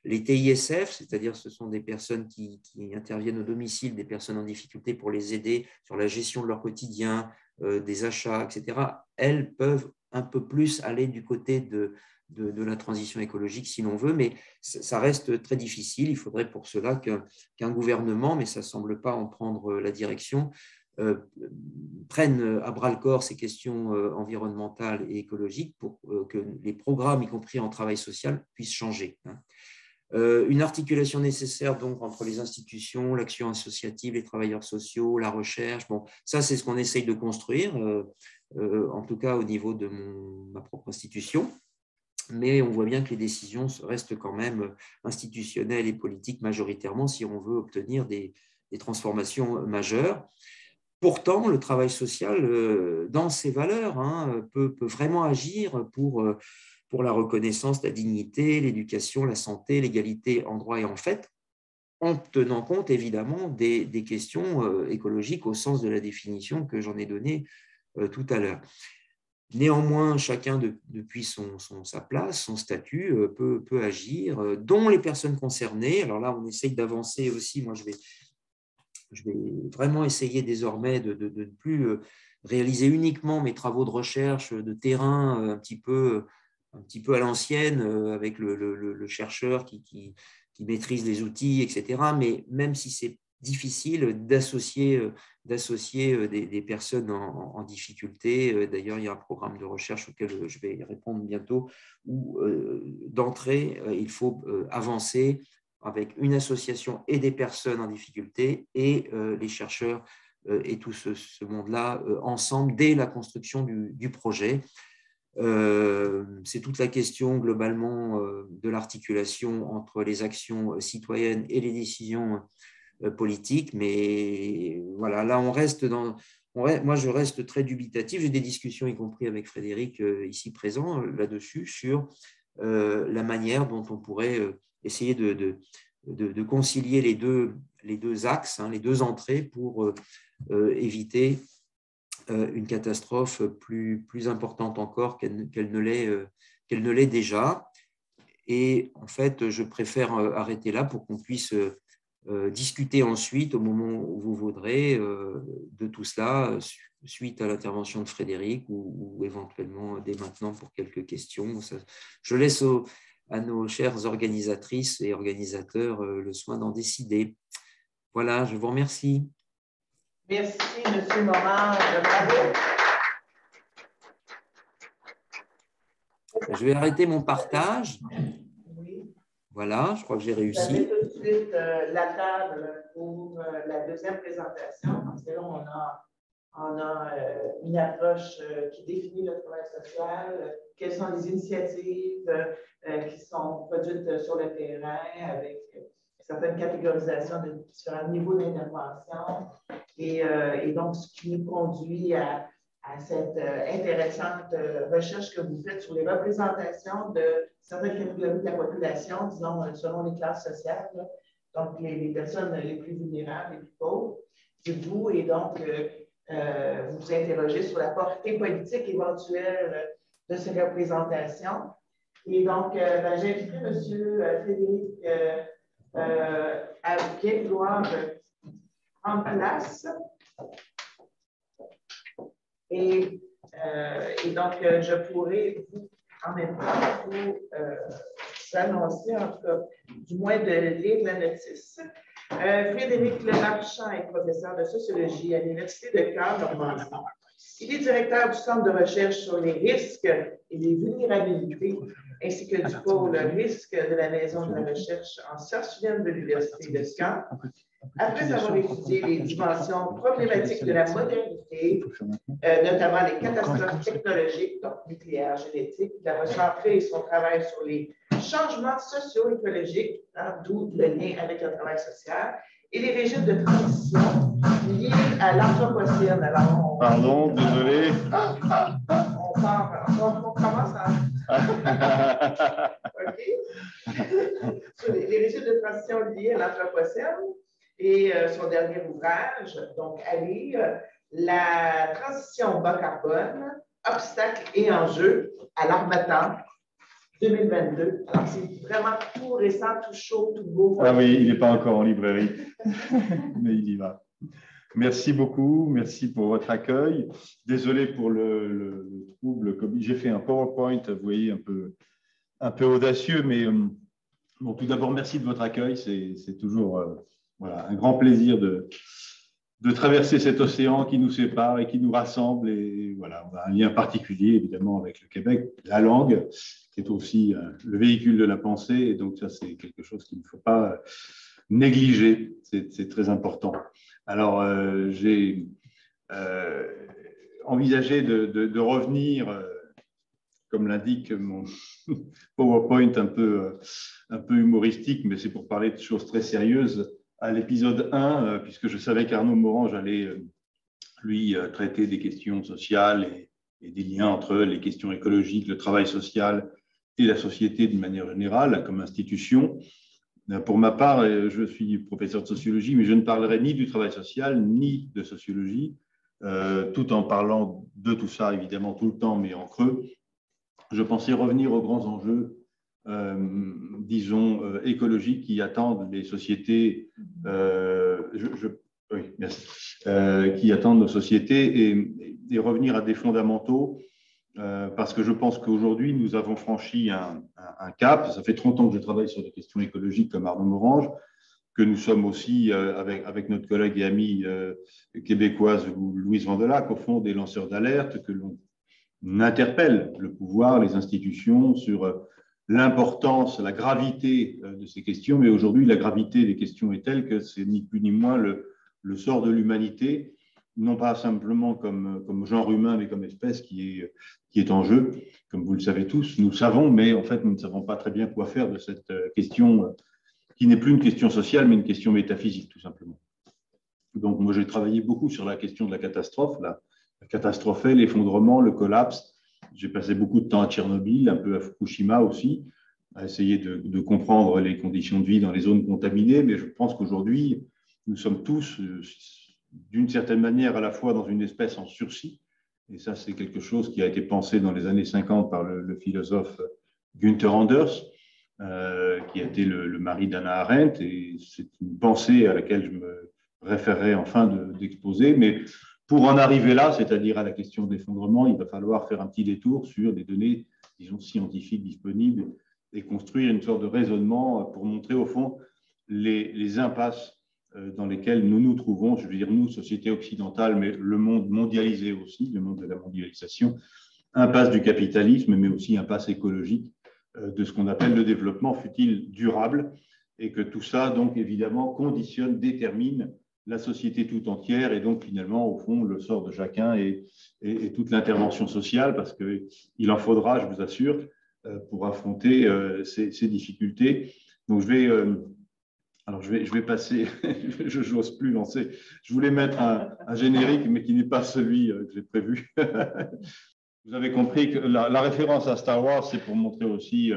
Les TISF, c'est-à-dire ce sont des personnes qui interviennent au domicile des personnes en difficulté pour les aider sur la gestion de leur quotidien, des achats, etc. Elles peuvent un peu plus aller du côté de la transition écologique si l'on veut, mais ça reste très difficile. Il faudrait pour cela qu'un gouvernement, mais ça ne semble pas en prendre la direction, prennent à bras-le-corps ces questions environnementales et écologiques pour que les programmes, y compris en travail social, puissent changer. Une articulation nécessaire donc entre les institutions, l'action associative, les travailleurs sociaux, la recherche. Bon, ça, c'est ce qu'on essaye de construire, en tout cas au niveau de ma propre institution. Mais on voit bien que les décisions restent quand même institutionnelles et politiques majoritairement si on veut obtenir des transformations majeures. Pourtant, le travail social, dans ses valeurs, hein, peut vraiment agir pour la reconnaissance, la dignité, l'éducation, la santé, l'égalité en droit et en fait, en tenant compte évidemment des questions écologiques au sens de la définition que j'en ai donnée tout à l'heure. Néanmoins, chacun, depuis sa place, son statut, peut agir, dont les personnes concernées. Alors là, on essaye d'avancer aussi. Moi, je vais vraiment essayer désormais de ne plus réaliser uniquement mes travaux de recherche de terrain un petit peu à l'ancienne, avec le chercheur qui maîtrise les outils, etc. Mais même si c'est difficile d'associer des personnes en difficulté. D'ailleurs, il y a un programme de recherche auquel je vais répondre bientôt, où d'entrée, il faut avancer avec une association et des personnes en difficulté et les chercheurs et tout ce monde-là ensemble dès la construction du projet. C'est toute la question globalement de l'articulation entre les actions citoyennes et les décisions politiques. Mais voilà, là, on reste dans… Moi, je reste très dubitatif. J'ai des discussions, y compris avec Frédéric ici présent, là-dessus, sur la manière dont on pourrait essayer de concilier les deux axes, les deux entrées pour éviter une catastrophe plus importante encore qu'elle ne l'est déjà. Et en fait, je préfère arrêter là pour qu'on puisse discuter ensuite, au moment où vous voudrez, de tout cela, suite à l'intervention de Frédéric ou éventuellement dès maintenant pour quelques questions. Je laisse à nos chères organisatrices et organisateurs le soin d'en décider. Voilà, je vous remercie. Merci, M. Morin. Je vais arrêter mon partage. Oui. Voilà, je crois que j'ai réussi. Vous avez tout de suite la table pour la deuxième présentation. Parce que là, on a une approche qui définit le travail social, quelles sont les initiatives qui sont produites sur le terrain avec certaines catégorisations de différents niveaux d'intervention. Et donc, ce qui nous conduit à cette intéressante recherche que vous faites sur les représentations de certaines catégories de la population, disons, selon les classes sociales, là. Donc les personnes les plus vulnérables, les plus pauvres. Dites-vous, et donc, vous vous interrogez sur la portée politique éventuelle de ces représentations. Et donc, j'inviterai M. Frédéric à bien vouloir prendre place. Et donc, je pourrais en même temps vous annoncer, en tout cas, du moins de lire la notice. Frédéric Lemarchand est professeur de sociologie à l'Université de Caen, Normandie. Il est directeur du Centre de recherche sur les risques et les vulnérabilités, ainsi que du pôle risque de la Maison de la recherche en sciences humaines de l'Université de Caen. Après avoir étudié les dimensions problématiques de la modernité, notamment les catastrophes technologiques, donc nucléaires, génétiques, il a recentré son travail sur les changements socio-écologiques, d'où le lien avec le travail social, et les régimes de transition liés à l'anthropocène. Alors, pardon, désolé. On commence à… OK. Sur les régimes de transition liés à l'anthropocène et son dernier ouvrage, donc à lire, La transition bas carbone, obstacles et enjeux à l'Harmattan 2022. Alors, c'est vraiment tout récent, tout chaud, tout beau. Ah oui, il n'est pas encore en librairie, mais il y va. Merci beaucoup, merci pour votre accueil. Désolé pour le trouble. J'ai fait un PowerPoint, vous voyez, un peu audacieux, mais bon, tout d'abord, merci de votre accueil. C'est toujours voilà, un grand plaisir de traverser cet océan qui nous sépare et qui nous rassemble. Et voilà, on a un lien particulier, évidemment, avec le Québec, la langue, qui est aussi le véhicule de la pensée. Et donc, ça, c'est quelque chose qu'il ne faut pas négliger. C'est très important. Alors, j'ai envisagé de revenir, comme l'indique mon PowerPoint un peu humoristique, mais c'est pour parler de choses très sérieuses, à l'épisode 1, puisque je savais qu'Arnaud Morange allait, lui, traiter des questions sociales et des liens entre les questions écologiques, le travail social et la société d'une manière générale, comme institution. Pour ma part, je suis professeur de sociologie, mais je ne parlerai ni du travail social, ni de sociologie, tout en parlant de tout ça, évidemment, tout le temps, mais en creux. Je pensais revenir aux grands enjeux, disons, écologiques qui attendent les sociétés, oui, merci, qui attendent nos sociétés et revenir à des fondamentaux, parce que je pense qu'aujourd'hui, nous avons franchi un cap. Ça fait 30 ans que je travaille sur des questions écologiques comme Arnaud Morange, que nous sommes aussi, avec notre collègue et amie québécoise Louise Vandelac, au fond des lanceurs d'alerte, que l'on interpelle le pouvoir, les institutions sur l'importance, la gravité de ces questions. Mais aujourd'hui, la gravité des questions est telle que c'est ni plus ni moins le sort de l'humanité non pas simplement comme genre humain, mais comme espèce qui est en jeu. Comme vous le savez tous, nous savons, mais en fait, nous ne savons pas très bien quoi faire de cette question qui n'est plus une question sociale, mais une question métaphysique, tout simplement. Donc, moi, j'ai travaillé beaucoup sur la question de la catastrophe, la catastrophe, l'effondrement, le collapse. J'ai passé beaucoup de temps à Tchernobyl, un peu à Fukushima aussi, à essayer de comprendre les conditions de vie dans les zones contaminées, mais je pense qu'aujourd'hui, nous sommes tous, d'une certaine manière, à la fois dans une espèce en sursis, et ça, c'est quelque chose qui a été pensé dans les années 50 par le philosophe Günther Anders, qui a été le mari d'Hannah Arendt, et c'est une pensée à laquelle je me référerai en fin d'exposé, mais pour en arriver là, c'est-à-dire à la question de l'effondrement, il va falloir faire un petit détour sur des données, disons, scientifiques disponibles et construire une sorte de raisonnement pour montrer au fond les impasses dans lesquelles nous nous trouvons, je veux dire nous, société occidentale, mais le monde mondialisé aussi, le monde de la mondialisation, impasse du capitalisme, mais aussi impasse écologique de ce qu'on appelle le développement, fut-il durable, et que tout ça, donc évidemment, conditionne, détermine la société tout entière, et donc finalement, au fond, le sort de chacun et toute l'intervention sociale, parce qu'il en faudra, je vous assure, pour affronter ces difficultés. Donc je vais passer, je n'ose plus lancer, je voulais mettre un générique, mais qui n'est pas celui que j'ai prévu. Vous avez compris que la référence à Star Wars, c'est pour montrer aussi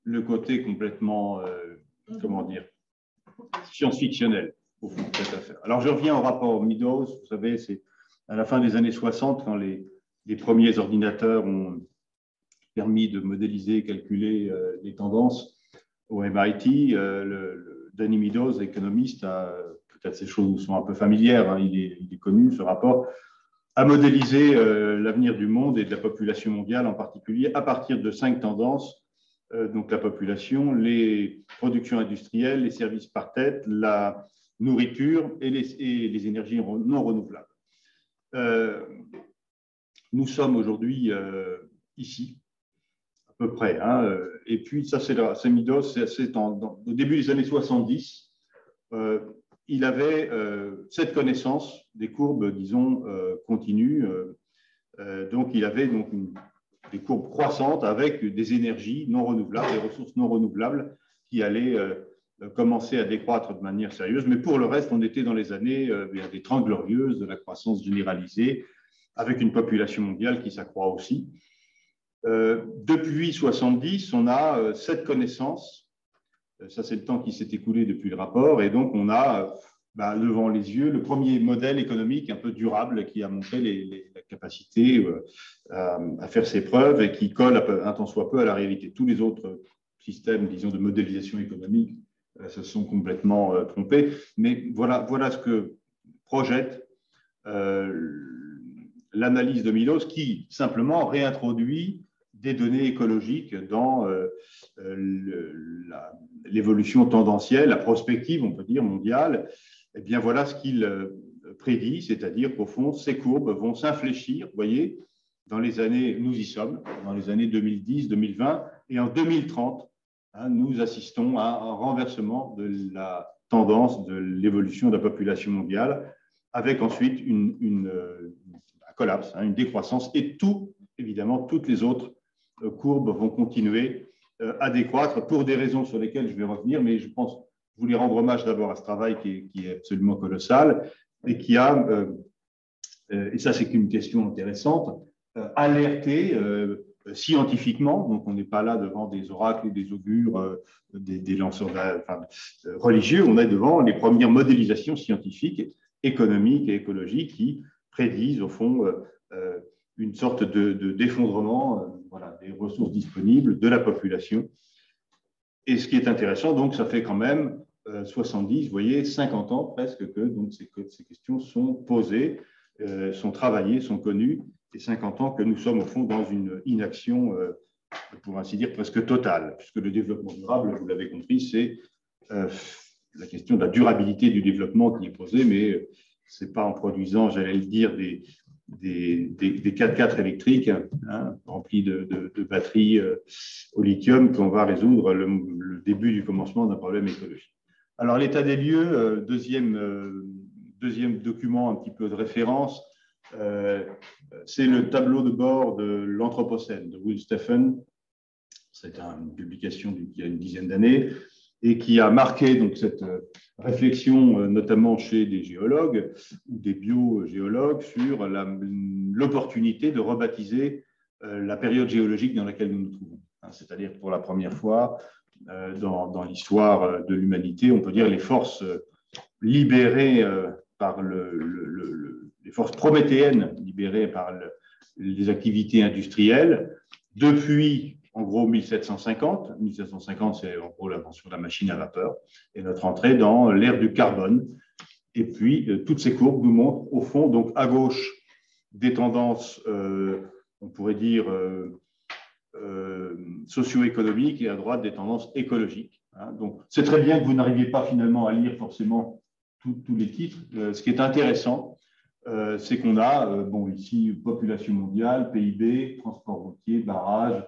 le côté complètement, comment dire, science-fictionnel, au fond, de cette affaire. Alors, je reviens au rapport Meadows. Vous savez, c'est à la fin des années 60, quand les premiers ordinateurs ont permis de modéliser, calculer les tendances au MIT. Danny Meadows, économiste, peut-être ces choses vous sont un peu familières, hein, il est connu, ce rapport, a modélisé l'avenir du monde et de la population mondiale en particulier à partir de 5 tendances. Donc la population, les productions industrielles, les services par tête, la nourriture et les énergies non renouvelables. Nous sommes aujourd'hui ici, à peu près. Hein, et puis ça, c'est Meadows, au début des années 70, il avait cette connaissance des courbes, disons, continues. Donc il avait donc des courbes croissantes avec des énergies non renouvelables, des ressources non renouvelables qui allaient commencer à décroître de manière sérieuse. Mais pour le reste, on était dans les années des 30 glorieuses de la croissance généralisée, avec une population mondiale qui s'accroît aussi. Depuis 70, on a cette connaissance. Ça, c'est le temps qui s'est écoulé depuis le rapport. Et donc, on a devant les yeux le premier modèle économique un peu durable qui a montré la capacité à faire ses preuves et qui colle un tant soit peu à la réalité. Tous les autres systèmes, disons, de modélisation économique se sont complètement trompés. Mais voilà ce que projette l'analyse de Meadows qui, simplement, réintroduit des données écologiques dans l'évolution tendancielle, la prospective, on peut dire, mondiale. Eh bien, voilà ce qu'il prédit, c'est-à-dire qu'au fond, ces courbes vont s'infléchir, vous voyez, dans les années, nous y sommes, dans les années 2010, 2020, et en 2030, hein, nous assistons à un renversement de la tendance de l'évolution de la population mondiale, avec ensuite un collapse, hein, une décroissance, et évidemment, toutes les autres courbes vont continuer à décroître pour des raisons sur lesquelles je vais revenir, mais je pense vous voulez rendre hommage d'abord à ce travail qui est absolument colossal et qui a, et ça c'est une question intéressante, alerté scientifiquement, donc on n'est pas là devant des oracles et des augures, des lanceurs religieux, on est devant les premières modélisations scientifiques, économiques et écologiques qui prédisent au fond une sorte d'effondrement des ressources disponibles de la population. Et ce qui est intéressant, donc ça fait quand même 70, vous voyez, 50 ans presque que donc, ces questions sont posées, sont travaillées, sont connues, et 50 ans que nous sommes au fond dans une inaction, pour ainsi dire, presque totale, puisque le développement durable, vous l'avez compris, c'est la question de la durabilité du développement qui est posée, mais ce n'est pas en produisant, j'allais le dire, des 4x4 électriques hein, remplis de batteries au lithium qu'on va résoudre le début du commencement d'un problème écologique. Alors, l'état des lieux, deuxième deuxième document un petit peu de référence, c'est le tableau de bord de l'Anthropocène de Will Steffen. C'est une publication d'il y a une dizaine d'années et qui a marqué donc, cette réflexion, notamment chez des géologues ou des biogéologues, sur l'opportunité de rebaptiser la période géologique dans laquelle nous nous trouvons. C'est-à-dire pour la première fois dans l'histoire de l'humanité, on peut dire les forces libérées par les forces prométhéennes libérées par les activités industrielles depuis, en gros, 1750. 1750, c'est en gros l'invention de la machine à vapeur et notre entrée dans l'ère du carbone. Et puis, toutes ces courbes nous montrent, au fond, donc à gauche, des tendances, on pourrait dire, socio-économiques et à droite, des tendances écologiques. Donc, c'est très bien que vous n'arriviez pas finalement à lire forcément tous les titres. Ce qui est intéressant, c'est qu'on a, bon, ici, population mondiale, PIB, transport routier, barrages,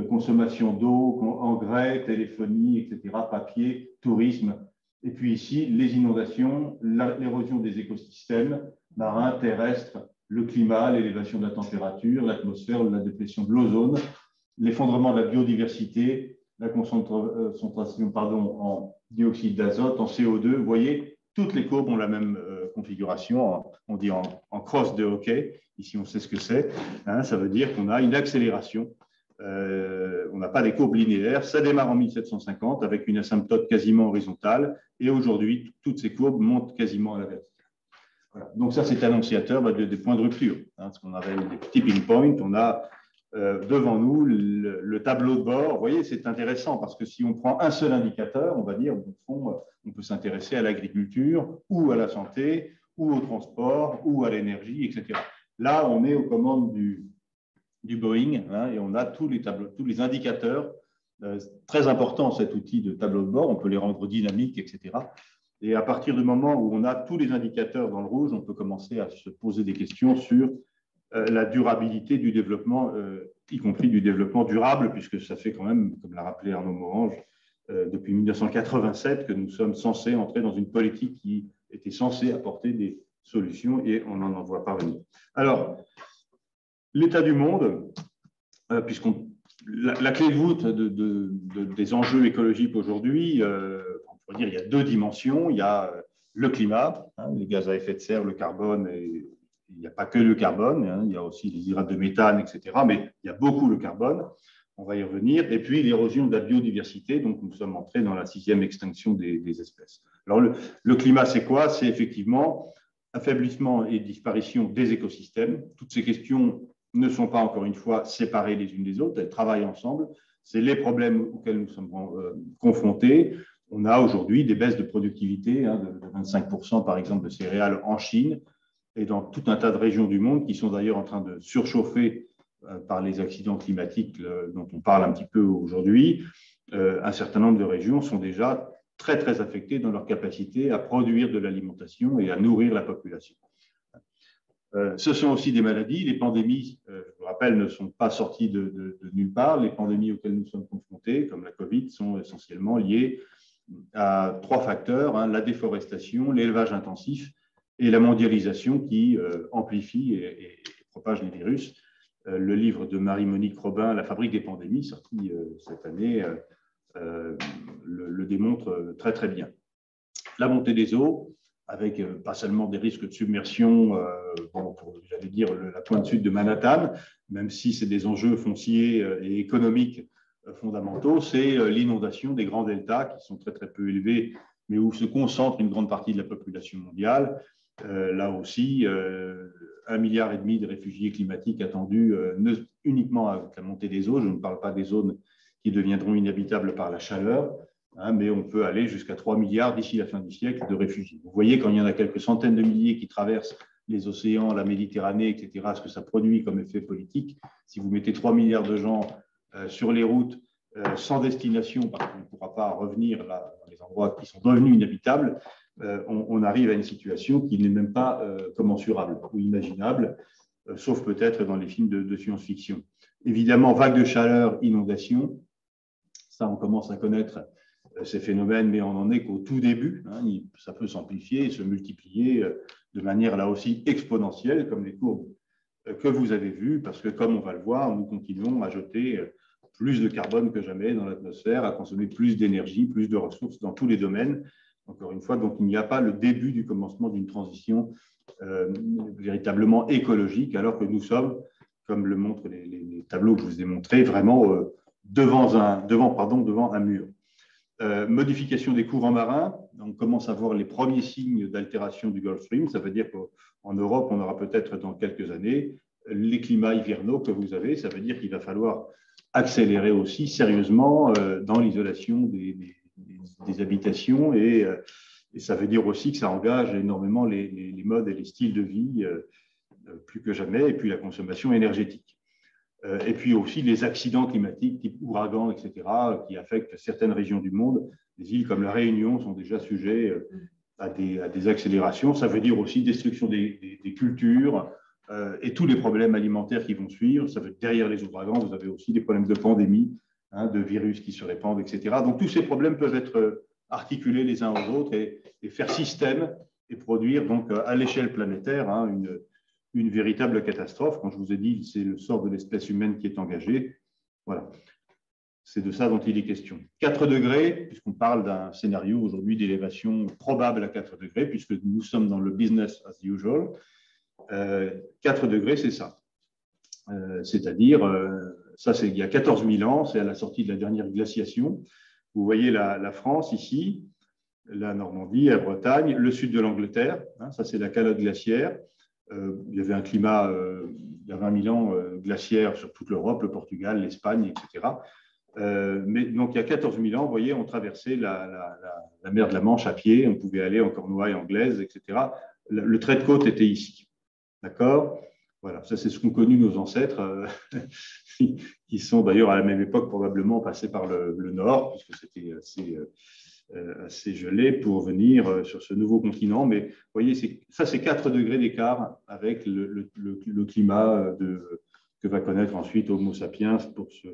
consommation d'eau, engrais, téléphonie, etc., papier, tourisme. Et puis ici, les inondations, l'érosion des écosystèmes marins, terrestres, le climat, l'élévation de la température, l'atmosphère, la déplétion de l'ozone, l'effondrement de la biodiversité, la concentration en dioxyde d'azote, en CO2. Vous voyez, toutes les courbes ont la même configuration. On dit en cross de hockey. Ici, on sait ce que c'est. Ça veut dire qu'on a une accélération. On n'a pas des courbes linéaires. Ça démarre en 1750 avec une asymptote quasiment horizontale. Et aujourd'hui, toutes ces courbes montent quasiment à la verticale. Voilà. Donc ça, c'est annonciateur des points de rupture, ce qu'on appelle des tipping points. On a devant nous le tableau de bord. Vous voyez, c'est intéressant parce que si on prend un seul indicateur, on va dire, au fond, on peut s'intéresser à l'agriculture ou à la santé ou au transport ou à l'énergie, etc. Là, on est aux commandes du Boeing et on a tous les indicateurs. Très important, cet outil de tableau de bord. On peut les rendre dynamiques, etc. Et à partir du moment où on a tous les indicateurs dans le rouge, on peut commencer à se poser des questions sur la durabilité du développement, y compris du développement durable, puisque ça fait quand même, comme l'a rappelé Arnaud Morange, depuis 1987 que nous sommes censés entrer dans une politique qui était censée apporter des solutions et on n'en voit pas venir. Alors, l'état du monde, la clé de voûte des enjeux écologiques aujourd'hui, on pourrait dire il y a deux dimensions. Il y a le climat, les gaz à effet de serre, le carbone, et il n'y a pas que le carbone, il y a aussi les hydrates de méthane, etc. Mais il y a beaucoup le carbone, on va y revenir. Et puis l'érosion de la biodiversité, donc nous sommes entrés dans la 6e extinction des espèces. Alors le climat, c'est quoi? C'est effectivement affaiblissement et disparition des écosystèmes. Toutes ces questions ne sont pas, encore une fois, séparées les unes des autres, elles travaillent ensemble. C'est les problèmes auxquels nous sommes confrontés. On a aujourd'hui des baisses de productivité de 25%, par exemple, de céréales en Chine et dans tout un tas de régions du monde qui sont d'ailleurs en train de surchauffer par les accidents climatiques dont on parle un petit peu aujourd'hui. Un certain nombre de régions sont déjà très, très affectées dans leur capacité à produire de l'alimentation et à nourrir la population. Ce sont aussi des maladies. Les pandémies, je vous rappelle, ne sont pas sorties de nulle part. Les pandémies auxquelles nous sommes confrontés, comme la Covid, sont essentiellement liées à 3 facteurs, la déforestation, l'élevage intensif et la mondialisation qui amplifie et propage les virus. Le livre de Marie-Monique Robin, La fabrique des pandémies, sorti cette année, le démontre très, très bien. La montée des eaux, avec pas seulement des risques de submersion, j'allais dire la pointe sud de Manhattan, même si c'est des enjeux fonciers et économiques fondamentaux, c'est l'inondation des grands deltas qui sont très, très peu élevés, mais où se concentre une grande partie de la population mondiale. Là aussi, 1,5 milliard de réfugiés climatiques attendus uniquement avec la montée des eaux. Je ne parle pas des zones qui deviendront inhabitables par la chaleur, mais on peut aller jusqu'à 3 milliards d'ici la fin du siècle de réfugiés. Vous voyez, quand il y en a quelques centaines de milliers qui traversent les océans, la Méditerranée, etc., ce que ça produit comme effet politique. Si vous mettez 3 milliards de gens sur les routes sans destination, parce qu'on ne pourra pas revenir là, dans les endroits qui sont devenus inhabitables, on arrive à une situation qui n'est même pas commensurable ou imaginable, sauf peut-être dans les films de science-fiction. Évidemment, vagues de chaleur, inondations, ça on commence à connaître ces phénomènes, mais on n'en est qu'au tout début. Hein. Ça peut s'amplifier et se multiplier de manière là aussi exponentielle, comme les courbes que vous avez vues, parce que comme on va le voir, nous continuons à jeter plus de carbone que jamais dans l'atmosphère, à consommer plus d'énergie, plus de ressources dans tous les domaines. Encore une fois, donc il n'y a pas le début du commencement d'une transition véritablement écologique, alors que nous sommes, comme le montrent les tableaux que je vous ai montrés, vraiment devant un mur. Modification des courants marins, on commence à voir les premiers signes d'altération du Gulf Stream. Ça veut dire qu'en Europe, on aura peut-être dans quelques années les climats hivernaux que vous avez. Ça veut dire qu'il va falloir accélérer aussi sérieusement dans l'isolation des habitations et ça veut dire aussi que ça engage énormément les modes et les styles de vie plus que jamais, et puis la consommation énergétique. Et puis aussi les accidents climatiques type ouragans, etc., qui affectent certaines régions du monde. Les îles comme la Réunion sont déjà sujets à des accélérations. Ça veut dire aussi destruction des cultures et tous les problèmes alimentaires qui vont suivre. Ça veut dire derrière les ouragans, vous avez aussi des problèmes de pandémie, hein, de virus qui se répandent, etc. Donc tous ces problèmes peuvent être articulés les uns aux autres et faire système et produire donc à l'échelle planétaire une véritable catastrophe. Quand je vous ai dit, c'est le sort de l'espèce humaine qui est engagé. Voilà. C'est de ça dont il est question. 4 degrés, puisqu'on parle d'un scénario aujourd'hui d'élévation probable à 4 degrés, puisque nous sommes dans le business as usual. 4 degrés, c'est ça. C'est-à-dire, ça c'est il y a 14 000 ans, c'est à la sortie de la dernière glaciation. Vous voyez la France ici, la Normandie, la Bretagne, le sud de l'Angleterre, hein, ça c'est la calotte glaciaire. Il y avait un climat, il y a 20 000 ans, glaciaire sur toute l'Europe, le Portugal, l'Espagne, etc. Mais donc, il y a 14 000 ans, vous voyez, on traversait la mer de la Manche à pied, on pouvait aller en Cornouailles anglaise, etc. Le trait de côte était ici. D'accord ? Voilà, ça c'est ce qu'ont connu nos ancêtres, qui sont d'ailleurs à la même époque probablement passés par le nord, puisque c'était assez gelé pour venir sur ce nouveau continent. Mais vous voyez, ça c'est 4 degrés d'écart avec le climat que va connaître ensuite Homo sapiens pour se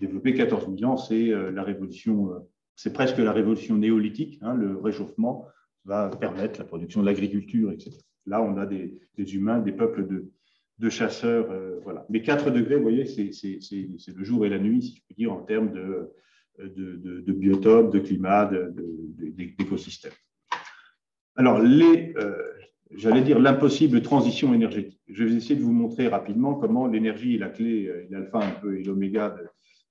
développer. 14 000 ans, c'est la révolution, c'est presque la révolution néolithique. Hein, le réchauffement va permettre la production de l'agriculture, etc. Là, on a des humains, des peuples de chasseurs. Voilà. Mais 4 degrés, vous voyez, c'est le jour et la nuit, si je puis dire, en termes de biotopes, de climat, d'écosystèmes. Alors, j'allais dire l'impossible transition énergétique. Je vais essayer de vous montrer rapidement comment l'énergie est la clé, l'alpha un peu et l'oméga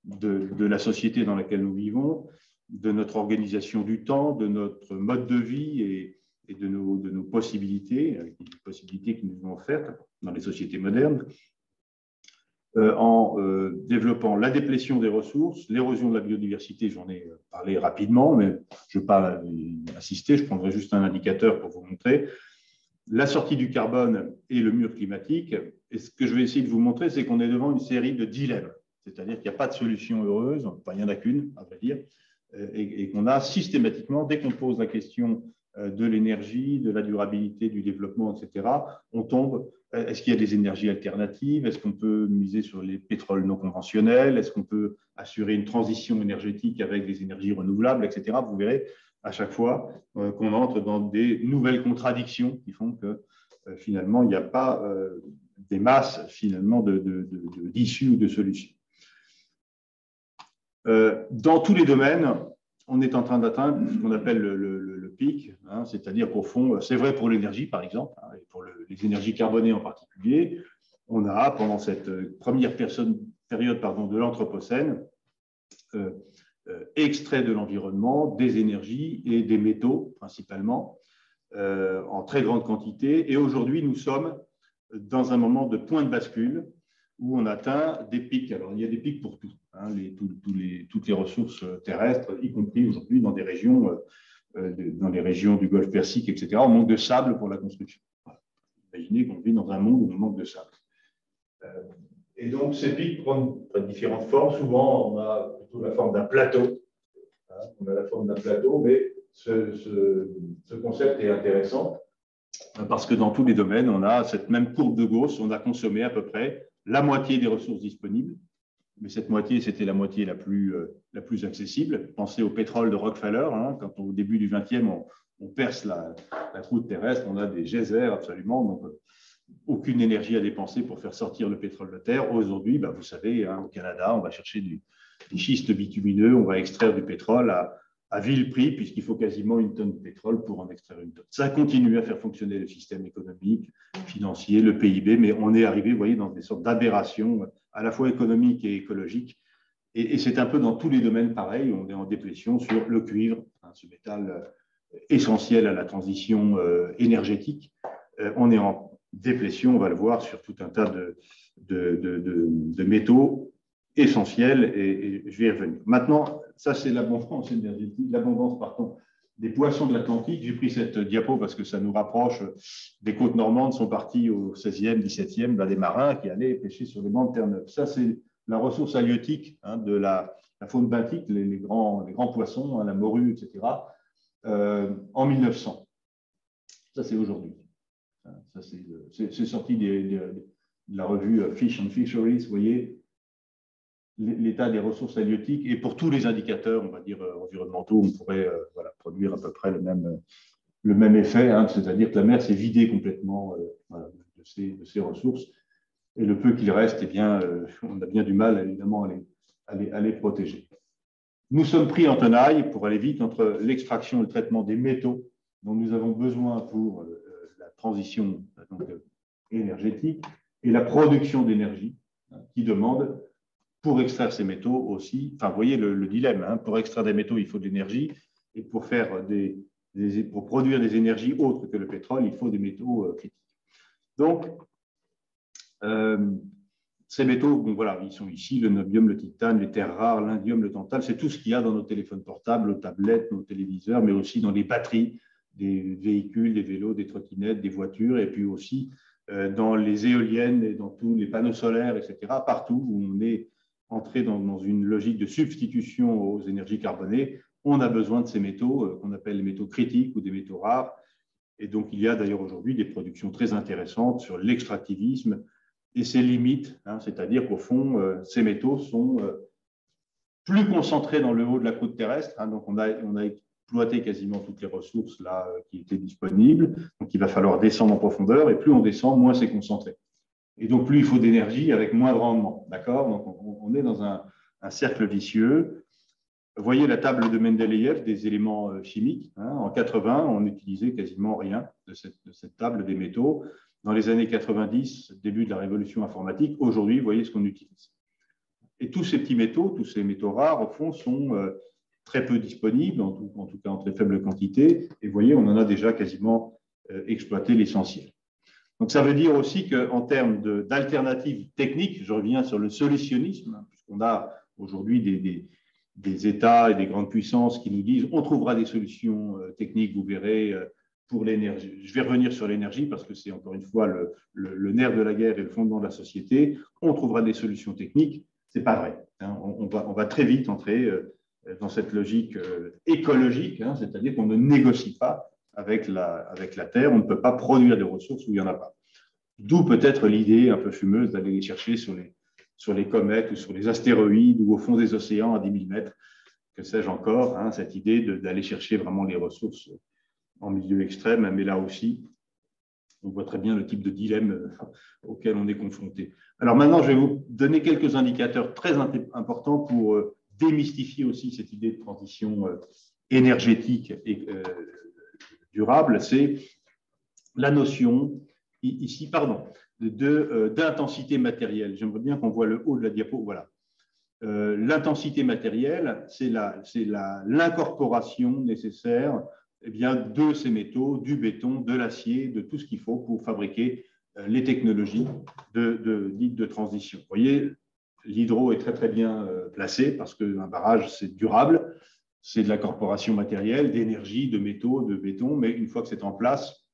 de la société dans laquelle nous vivons, de notre organisation du temps, de notre mode de vie et de nos possibilités, les possibilités qui nous sont offertes dans les sociétés modernes, en développant la déplétion des ressources, l'érosion de la biodiversité, j'en ai parlé rapidement, mais je ne vais pas insister, je prendrai juste un indicateur pour vous montrer, la sortie du carbone et le mur climatique. Et ce que je vais essayer de vous montrer, c'est qu'on est devant une série de dilemmes, c'est-à-dire qu'il n'y a pas de solution heureuse, enfin il n'y en a qu'une, à vrai dire, et qu'on a systématiquement, dès qu'on pose la question de l'énergie, de la durabilité, du développement, etc., on tombe, est-ce qu'il y a des énergies alternatives? Est-ce qu'on peut miser sur les pétroles non conventionnels? Est-ce qu'on peut assurer une transition énergétique avec des énergies renouvelables, etc. Vous verrez à chaque fois qu'on entre dans des nouvelles contradictions qui font que finalement, il n'y a pas des masses finalement d'issues ou de solutions. Dans tous les domaines, on est en train d'atteindre ce qu'on appelle le pic, hein, c'est-à-dire qu'au fond, c'est vrai pour l'énergie, par exemple, hein, et pour les énergies carbonées en particulier, on a, pendant cette première période de l'Anthropocène, extrait de l'environnement des énergies et des métaux, principalement, en très grande quantité. Et aujourd'hui, nous sommes dans un moment de point de bascule où on atteint des pics. Alors, il y a des pics pour tout. Hein, toutes les ressources terrestres, y compris aujourd'hui dans des régions, dans les régions du Golfe Persique, etc. On manque de sable pour la construction. Imaginez qu'on vit dans un monde où on manque de sable. Et donc, ces pics prennent différentes formes. Souvent, on a plutôt la forme d'un plateau. Hein, on a la forme d'un plateau, mais ce concept est intéressant parce que dans tous les domaines, on a cette même courbe de Gauss. On a consommé à peu près la moitié des ressources disponibles. mais cette moitié, c'était la moitié la plus accessible. Pensez au pétrole de Rockefeller, hein, quand au début du XXe, on perce la croûte terrestre, on a des geysers absolument, donc aucune énergie à dépenser pour faire sortir le pétrole de terre. Aujourd'hui, bah, vous savez, hein, au Canada, on va chercher des schistes bitumineux, on va extraire du pétrole à vil prix, puisqu'il faut quasiment une tonne de pétrole pour en extraire une tonne. Ça continue à faire fonctionner le système économique, financier, le PIB, mais on est arrivé, vous voyez, dans des sortes d'aberrations à la fois économiques et écologiques. Et c'est un peu dans tous les domaines pareil, on est en déplétion sur le cuivre, hein, ce métal essentiel à la transition énergétique. On est en déplétion, on va le voir, sur tout un tas de métaux essentiels, et je vais y revenir. Maintenant, ça c'est l'abondance énergétique, des poissons de l'Atlantique. J'ai pris cette diapo parce que ça nous rapproche des côtes normandes, sont partis au 16e, 17e, des marins qui allaient pêcher sur les bancs de Terre-Neuve. Ça, c'est la ressource halieutique, hein, de la faune benthique, les grands poissons, hein, la morue, etc., en 1900. Ça, c'est aujourd'hui. C'est sorti de la revue Fish and Fisheries, vous voyez, l'état des ressources halieutiques, et pour tous les indicateurs, on va dire, environnementaux, on pourrait produire à peu près le même effet, hein, c'est-à-dire que la mer s'est vidée complètement de ses ressources, et le peu qu'il reste, eh bien, on a bien du mal, évidemment, à les protéger. Nous sommes pris en tenaille, pour aller vite, entre l'extraction et le traitement des métaux dont nous avons besoin pour la transition énergétique, et la production d'énergie, hein, qui demande, pour extraire ces métaux aussi, enfin, vous voyez le dilemme, hein, pour extraire des métaux, il faut de l'énergie, et pour produire des énergies autres que le pétrole, il faut des métaux critiques. Donc, ces métaux, bon, voilà, ils sont ici, le niobium, le titane, les terres rares, l'indium, le tantal, c'est tout ce qu'il y a dans nos téléphones portables, nos tablettes, nos téléviseurs, mais aussi dans les batteries des véhicules, des vélos, des trottinettes, des voitures, et puis aussi dans les éoliennes et dans tous les panneaux solaires, etc., partout où on est entré dans une logique de substitution aux énergies carbonées, on a besoin de ces métaux qu'on appelle les métaux critiques ou des métaux rares. Et donc, il y a d'ailleurs aujourd'hui des productions très intéressantes sur l'extractivisme et ses limites, hein, c'est-à-dire qu'au fond, ces métaux sont plus concentrés dans le haut de la croûte terrestre, hein, donc on a exploité quasiment toutes les ressources là, qui étaient disponibles, donc il va falloir descendre en profondeur, et plus on descend, moins c'est concentré. Et donc, plus il faut d'énergie avec moins de rendement. D'accord? Donc, on est dans un cercle vicieux. Vous voyez la table de Mendeleïev des éléments chimiques. Hein. En 80, on n'utilisait quasiment rien de cette table des métaux. Dans les années 90, début de la révolution informatique, aujourd'hui, vous voyez ce qu'on utilise. Et tous ces petits métaux, tous ces métaux rares, au fond, sont très peu disponibles, en tout cas en très faible quantité. Et vous voyez, on en a déjà quasiment exploité l'essentiel. Donc, ça veut dire aussi qu'en termes d'alternatives techniques, je reviens sur le solutionnisme, hein, puisqu'on a aujourd'hui des États et des grandes puissances qui nous disent on trouvera des solutions techniques, vous verrez, pour l'énergie. Je vais revenir sur l'énergie parce que c'est encore une fois le nerf de la guerre et le fondement de la société. On trouvera des solutions techniques. Ce n'est pas vrai. Hein. On va très vite entrer dans cette logique écologique, hein, c'est-à-dire qu'on ne négocie pas avec la Terre, on ne peut pas produire des ressources où il n'y en a pas. D'où peut-être l'idée un peu fumeuse d'aller les chercher sur les comètes ou sur les astéroïdes ou au fond des océans à 10 000 mètres, que sais-je encore, hein, cette idée d'aller chercher vraiment les ressources en milieu extrême, mais là aussi, on voit très bien le type de dilemme auquel on est confronté. Alors maintenant, je vais vous donner quelques indicateurs très importants pour démystifier aussi cette idée de transition énergétique et durable. C'est la notion, ici, d'intensité matérielle. J'aimerais bien qu'on voit le haut de la diapo. Voilà. L'intensité matérielle, c'est l'incorporation nécessaire de ces métaux, du béton, de l'acier, de tout ce qu'il faut pour fabriquer les technologies dites de transition. Vous voyez, l'hydro est très très bien placé parce qu'un barrage, c'est durable, c'est de l'incorporation matérielle, d'énergie, de métaux, de béton, mais une fois que c'est en place,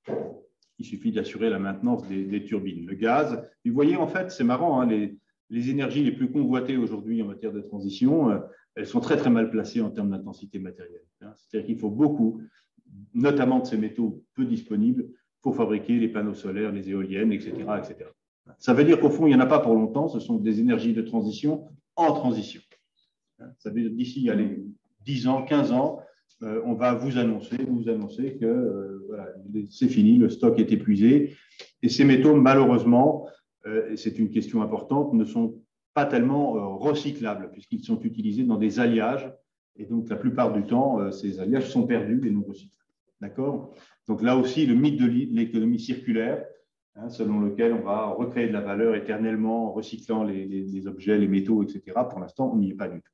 il suffit d'assurer la maintenance des turbines. Le gaz, et vous voyez, en fait, c'est marrant, hein, les énergies les plus convoitées aujourd'hui en matière de transition, elles sont très très mal placées en termes d'intensité matérielle. Hein. C'est-à-dire qu'il faut beaucoup, notamment de ces métaux peu disponibles, pour fabriquer les panneaux solaires, les éoliennes, etc., etc. Ça veut dire qu'au fond, il n'y en a pas pour longtemps, ce sont des énergies de transition en transition. Ça veut dire d'ici 10 ans, 15 ans, on va vous annoncer que voilà, c'est fini, le stock est épuisé. Et ces métaux, malheureusement, et c'est une question importante, ne sont pas tellement recyclables, puisqu'ils sont utilisés dans des alliages. Et donc, la plupart du temps, ces alliages sont perdus et non recyclables. D'accord? Donc là aussi, le mythe de l'économie circulaire, selon lequel on va recréer de la valeur éternellement en recyclant les objets, les métaux, etc. Pour l'instant, on n'y est pas du tout.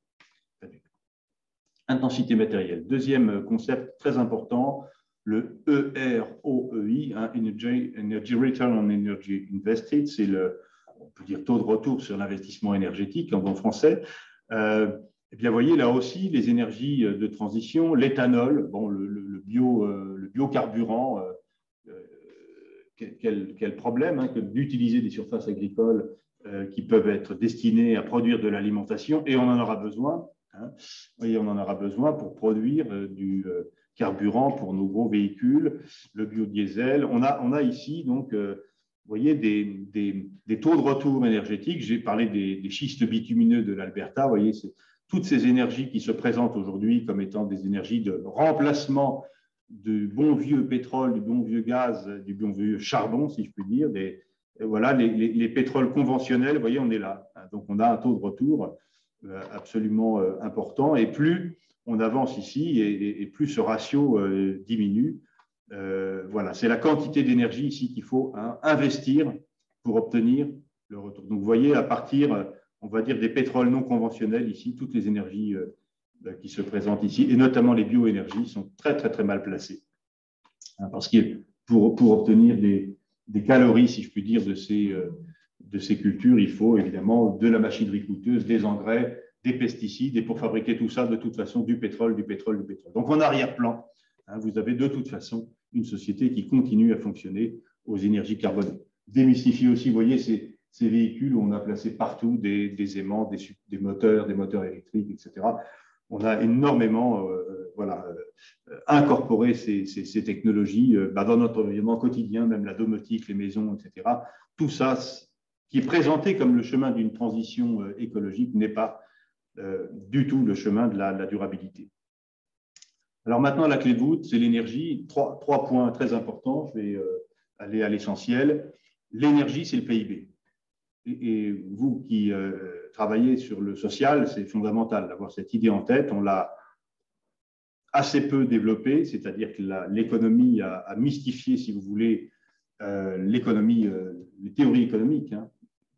Intensité matérielle. Deuxième concept très important, le EROEI, Energy Return on Energy Invested, c'est on peut dire taux de retour sur l'investissement énergétique en bon français. Eh bien, vous voyez, là aussi, les énergies de transition, l'éthanol, bon, le biocarburant, quel problème que d'utiliser des surfaces agricoles qui peuvent être destinées à produire de l'alimentation, et on en aura besoin. Oui, on en aura besoin pour produire du carburant pour nos gros véhicules, le biodiesel. On a ici, donc, vous voyez, des taux de retour énergétiques. J'ai parlé des schistes bitumineux de l'Alberta. Vous voyez, c'est toutes ces énergies qui se présentent aujourd'hui comme étant des énergies de remplacement du bon vieux pétrole, du bon vieux gaz, du bon vieux charbon, si je puis dire. Voilà, les pétroles conventionnels, vous voyez, on est là. Donc, on a un taux de retour absolument important, et plus on avance ici et plus ce ratio diminue. Voilà, c'est la quantité d'énergie ici qu'il faut investir pour obtenir le retour. Donc vous voyez, à partir, on va dire, des pétroles non conventionnels ici, toutes les énergies qui se présentent ici, et notamment les bioénergies, sont très très très mal placées, parce que pour obtenir des calories, si je puis dire, de ces cultures, il faut évidemment de la machinerie coûteuse, des engrais, des pesticides, et pour fabriquer tout ça, de toute façon, du pétrole. Donc, en arrière-plan, vous avez de toute façon une société qui continue à fonctionner aux énergies carbonées. Démystifier aussi, vous voyez, ces véhicules où on a placé partout des aimants, des moteurs électriques, etc. On a énormément incorporé ces technologies dans notre environnement quotidien, même la domotique, les maisons, etc. Tout ça, qui est présenté comme le chemin d'une transition écologique, n'est pas du tout le chemin de la durabilité. Alors maintenant, la clé de voûte, c'est l'énergie. Trois points très importants, je vais aller à l'essentiel. L'énergie, c'est le PIB. Et vous qui travaillez sur le social, c'est fondamental d'avoir cette idée en tête. On l'a assez peu développée, c'est-à-dire que l'économie a mystifié, si vous voulez, l'économie, les théories économiques.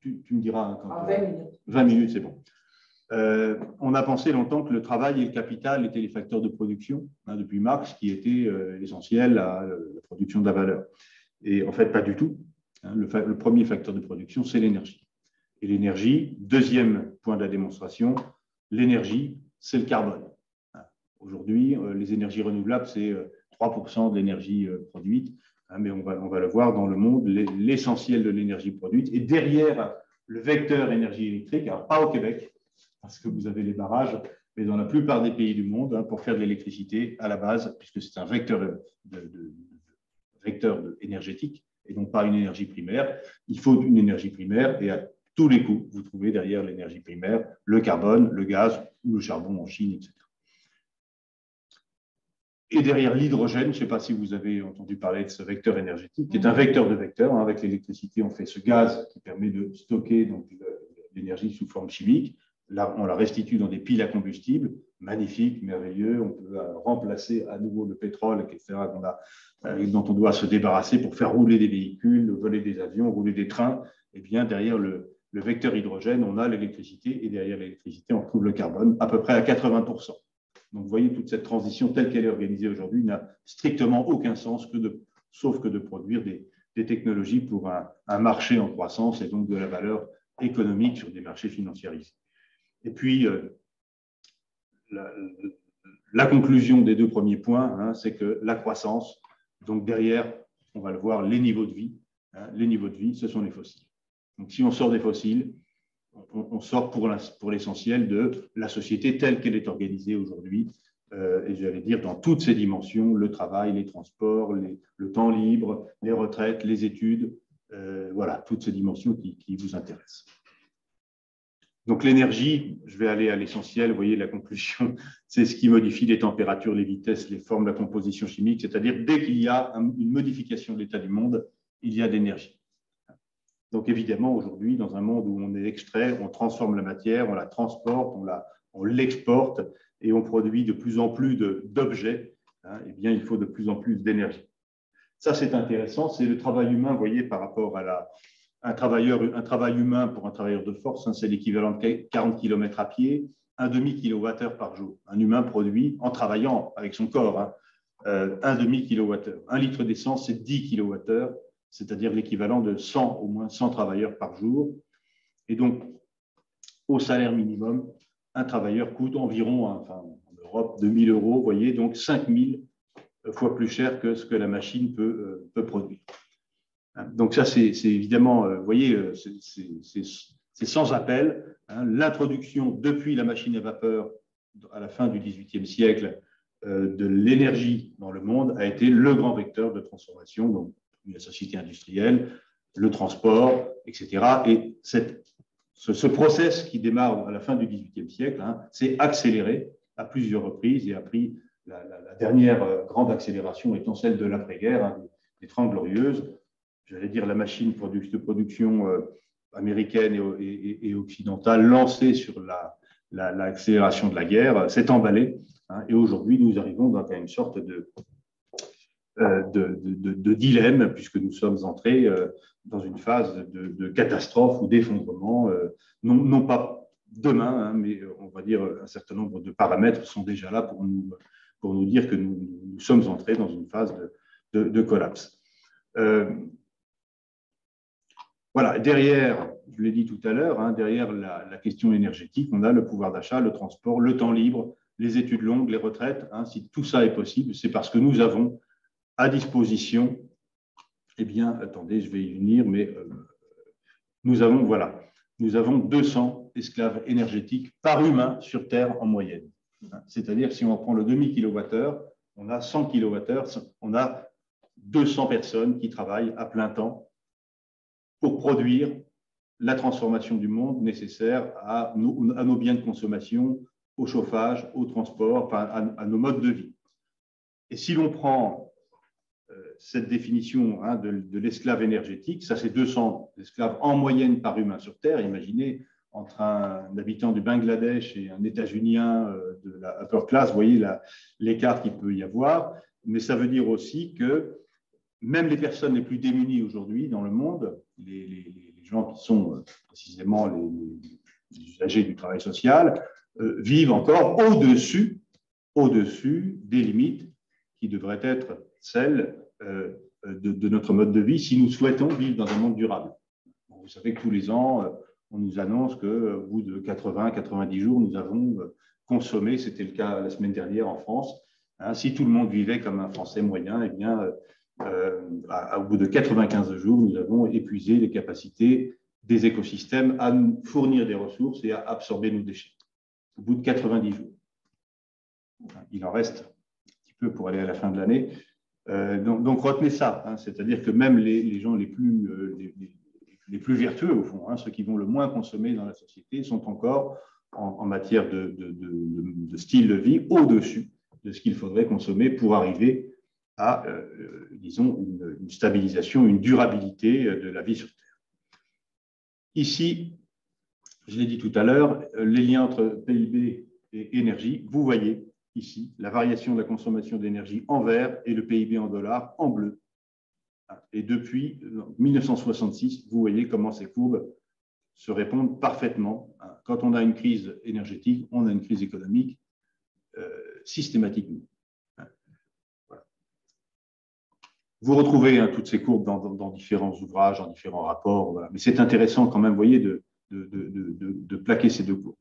Tu me diras. En 20 minutes. 20 minutes, c'est bon. On a pensé longtemps que le travail et le capital étaient les facteurs de production, depuis Marx, qui était essentiel à la production de la valeur. Et en fait, pas du tout. Le premier facteur de production, c'est l'énergie. Et l'énergie, deuxième point de la démonstration, l'énergie, c'est le carbone. Aujourd'hui, les énergies renouvelables, c'est 3% de l'énergie produite, mais on va le voir dans le monde, l'essentiel de l'énergie produite. Et derrière le vecteur énergie électrique, alors pas au Québec, parce que vous avez les barrages, mais dans la plupart des pays du monde, pour faire de l'électricité à la base, puisque c'est un vecteur énergétique et non pas une énergie primaire. Il faut une énergie primaire, et à tous les coups, vous trouvez derrière l'énergie primaire le carbone, le gaz ou le charbon en Chine, etc. Et derrière l'hydrogène, je ne sais pas si vous avez entendu parler de ce vecteur énergétique, qui est un vecteur de vecteur. Avec l'électricité, on fait ce gaz qui permet de stocker l'énergie sous forme chimique. Là, on la restitue dans des piles à combustible, magnifique, merveilleux. On peut remplacer à nouveau le pétrole, etc., dont on doit se débarrasser pour faire rouler des véhicules, voler des avions, rouler des trains. Et bien, derrière le vecteur hydrogène, on a l'électricité, et derrière l'électricité, on trouve le carbone, à peu près à 80%. Donc, vous voyez, toute cette transition telle qu'elle est organisée aujourd'hui n'a strictement aucun sens, sauf que de produire des technologies pour un marché en croissance, et donc de la valeur économique sur des marchés financiarisés. Et puis, la conclusion des deux premiers points, c'est que la croissance, donc derrière, on va le voir, les niveaux de vie, ce sont les fossiles. Donc, si on sort des fossiles, on sort pour l'essentiel de la société telle qu'elle est organisée aujourd'hui, et j'allais dire dans toutes ses dimensions, le travail, les transports, le temps libre, les retraites, les études, voilà, toutes ces dimensions qui vous intéressent. Donc l'énergie, je vais aller à l'essentiel, vous voyez la conclusion, c'est ce qui modifie les températures, les vitesses, les formes, la composition chimique, c'est-à-dire dès qu'il y a une modification de l'état du monde, il y a de l'énergie. Donc évidemment, aujourd'hui, dans un monde où on est extrait, on transforme la matière, on la transporte, on l'exporte et on produit de plus en plus d'objets, eh bien il faut de plus en plus d'énergie. Ça, c'est intéressant, c'est le travail humain, vous voyez, par rapport à un travail humain pour un travailleur de force, c'est l'équivalent de 40 km à pied, un demi-kilowattheure par jour. Un humain produit, en travaillant avec son corps, un demi-kilowattheure. Un litre d'essence, c'est 10 kilowattheures, c'est-à-dire l'équivalent de 100, au moins 100 travailleurs par jour. Et donc, au salaire minimum, un travailleur coûte environ, enfin, en Europe, 2 000 €, vous voyez, donc 5 000 fois plus cher que ce que la machine peut produire. Donc ça, c'est évidemment, vous voyez, c'est sans appel. L'introduction depuis la machine à vapeur à la fin du XVIIIe siècle de l'énergie dans le monde a été le grand vecteur de transformation, donc la société industrielle, le transport, etc. Et ce process qui démarre à la fin du XVIIIe siècle s'est accéléré à plusieurs reprises et a pris la dernière grande accélération étant celle de l'après-guerre, des 30 Glorieuses. J'allais dire la machine de production américaine et occidentale lancée sur l'accélération de la guerre s'est emballée. Et aujourd'hui, nous arrivons à une sorte de dilemme, puisque nous sommes entrés dans une phase de catastrophe ou d'effondrement, non pas demain, mais on va dire un certain nombre de paramètres sont déjà là pour nous dire que nous sommes entrés dans une phase de collapse. Voilà, derrière, je l'ai dit tout à l'heure, derrière la question énergétique, on a le pouvoir d'achat, le transport, le temps libre, les études longues, les retraites. Si tout ça est possible, c'est parce que nous avons à disposition, eh bien, attendez, je vais y venir, mais nous avons 200 esclaves énergétiques par humain sur Terre en moyenne. C'est-à-dire, si on prend le demi-kilowattheure, on a 100 kilowattheures, on a 200 personnes qui travaillent à plein temps pour produire la transformation du monde nécessaire à nos biens de consommation, au chauffage, au transport, enfin, à nos modes de vie. Et si l'on prend cette définition de l'esclave énergétique, ça c'est 200 esclaves en moyenne par humain sur Terre. Imaginez, entre un habitant du Bangladesh et un États-Unien de la upper class, vous voyez l'écart qu'il peut y avoir. Mais ça veut dire aussi que même les personnes les plus démunies aujourd'hui dans le monde, les gens qui sont précisément les usagers du travail social, vivent encore au-dessus des limites qui devraient être celles de notre mode de vie si nous souhaitons vivre dans un monde durable. Vous savez que tous les ans, on nous annonce qu'au bout de 80-90 jours, nous avons consommé, c'était le cas la semaine dernière en France, si tout le monde vivait comme un Français moyen, eh bien, au bout de 95 jours, nous avons épuisé les capacités des écosystèmes à nous fournir des ressources et à absorber nos déchets. Au bout de 90 jours. Il en reste un petit peu pour aller à la fin de l'année. Donc retenez ça, c'est-à-dire que même les gens les plus vertueux, au fond, ceux qui vont le moins consommer dans la société, sont encore en matière de style de vie au-dessus de ce qu'il faudrait consommer pour arriver à, disons, une stabilisation, une durabilité de la vie sur Terre. Ici, je l'ai dit tout à l'heure, les liens entre PIB et énergie, vous voyez ici la variation de la consommation d'énergie en vert et le PIB en dollars en bleu. Et depuis 1966, vous voyez comment ces courbes se répondent parfaitement. Quand on a une crise énergétique, on a une crise économique systématiquement. Voilà. Vous retrouvez toutes ces courbes dans différents ouvrages, dans différents rapports, voilà. Mais c'est intéressant quand même, vous voyez, de plaquer ces deux courbes.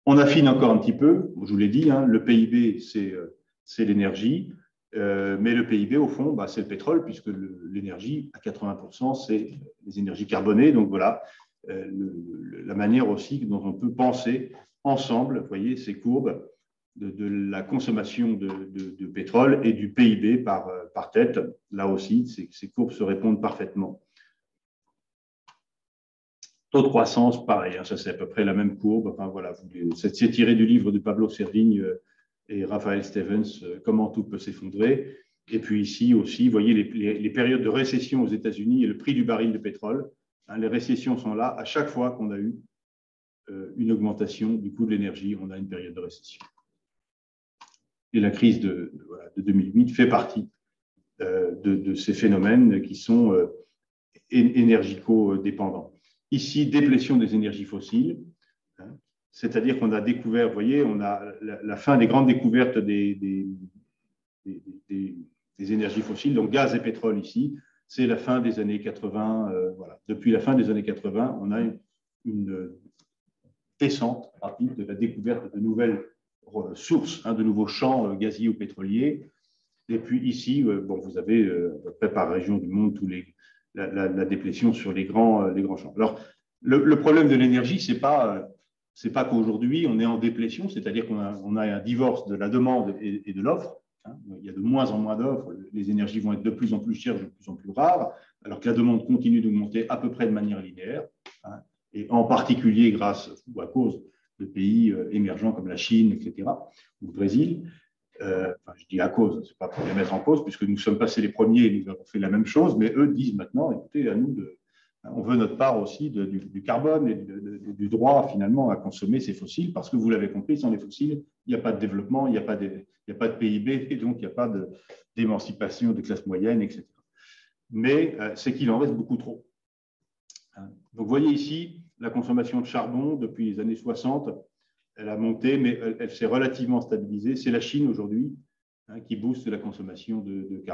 On affine encore un petit peu, je vous l'ai dit, le PIB, c'est l'énergie, mais le PIB, au fond, c'est le pétrole, puisque l'énergie, à 80%, c'est les énergies carbonées. Donc voilà, la manière aussi dont on peut penser ensemble, vous voyez, ces courbes de la consommation de pétrole et du PIB par tête. Là aussi, ces courbes se répondent parfaitement. Taux de croissance, pareil, hein, ça c'est à peu près la même courbe. Enfin, voilà, c'est tiré du livre de Pablo Servigne et Raphaël Stevens, Comment tout peut s'effondrer. Et puis ici aussi, vous voyez les périodes de récession aux États-Unis et le prix du baril de pétrole. Hein, les récessions sont là. À chaque fois qu'on a eu une augmentation du coût de l'énergie, on a une période de récession. Et la crise de 2008 fait partie de ces phénomènes qui sont énergico-dépendants. Ici, déplétion des énergies fossiles, hein, c'est-à-dire qu'on a découvert, vous voyez, on a la fin des grandes découvertes des énergies fossiles, donc gaz et pétrole ici, c'est la fin des années 80. Voilà. Depuis la fin des années 80, on a une descente rapide de la découverte de nouvelles sources, hein, de nouveaux champs gaziers ou pétroliers. Et puis ici, bon, vous avez à peu près par région du monde la déplétion sur les grands champs. Alors, le problème de l'énergie, c'est pas qu'aujourd'hui on est en déplétion, c'est-à-dire qu'on a un divorce de la demande et de l'offre. Hein. Il y a de moins en moins d'offres, les énergies vont être de plus en plus chères, de plus en plus rares, alors que la demande continue d'augmenter à peu près de manière linéaire, hein, et en particulier grâce ou à cause de pays émergents comme la Chine, etc., ou le Brésil. Enfin, je dis à cause, ce n'est pas pour les mettre en cause, puisque nous sommes passés les premiers et nous avons fait la même chose, mais eux disent maintenant, écoutez, à nous, on veut notre part aussi du carbone et du droit finalement à consommer ces fossiles, parce que vous l'avez compris, sans les fossiles, il n'y a pas de développement, il n'y a pas de PIB, et donc il n'y a pas d'émancipation des classes moyennes, etc. Mais c'est qu'il en reste beaucoup trop. Donc vous voyez ici la consommation de charbon depuis les années 60, elle a monté, mais elle s'est relativement stabilisée. C'est la Chine aujourd'hui, hein, qui booste la consommation de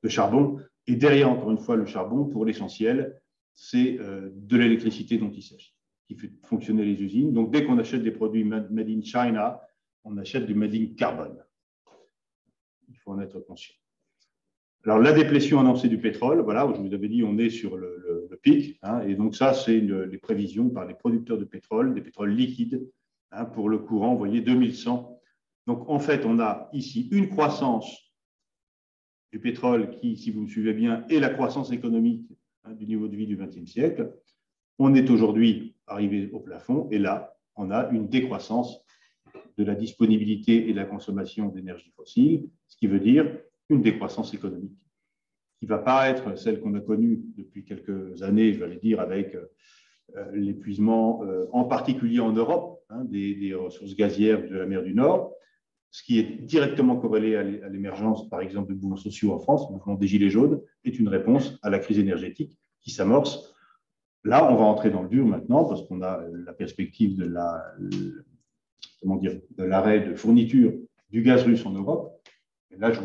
charbon. Et derrière, encore une fois, le charbon, pour l'essentiel, c'est de l'électricité dont il s'agit, qui fait fonctionner les usines. Donc, dès qu'on achète des produits made in China, on achète du made in carbone. Il faut en être conscient. Alors, la déplétion annoncée du pétrole, voilà, je vous avais dit, on est sur le pic. Hein, et donc, ça, c'est les prévisions par les producteurs de pétrole, des pétroles liquides, hein, pour le courant, vous voyez, 2100. Donc, en fait, on a ici une croissance du pétrole qui, si vous me suivez bien, est la croissance économique, hein, du niveau de vie du XXe siècle. On est aujourd'hui arrivé au plafond et là, on a une décroissance de la disponibilité et de la consommation d'énergie fossile, ce qui veut dire une décroissance économique qui ne va pas être celle qu'on a connue depuis quelques années, je vais dire, avec l'épuisement, en particulier en Europe, hein, des ressources gazières de la mer du Nord, ce qui est directement corrélé à l'émergence, par exemple, de mouvements sociaux en France. Le mouvement des Gilets jaunes est une réponse à la crise énergétique qui s'amorce. Là, on va entrer dans le dur maintenant, parce qu'on a la perspective de l'arrêt de fourniture du gaz russe en Europe. Et là, je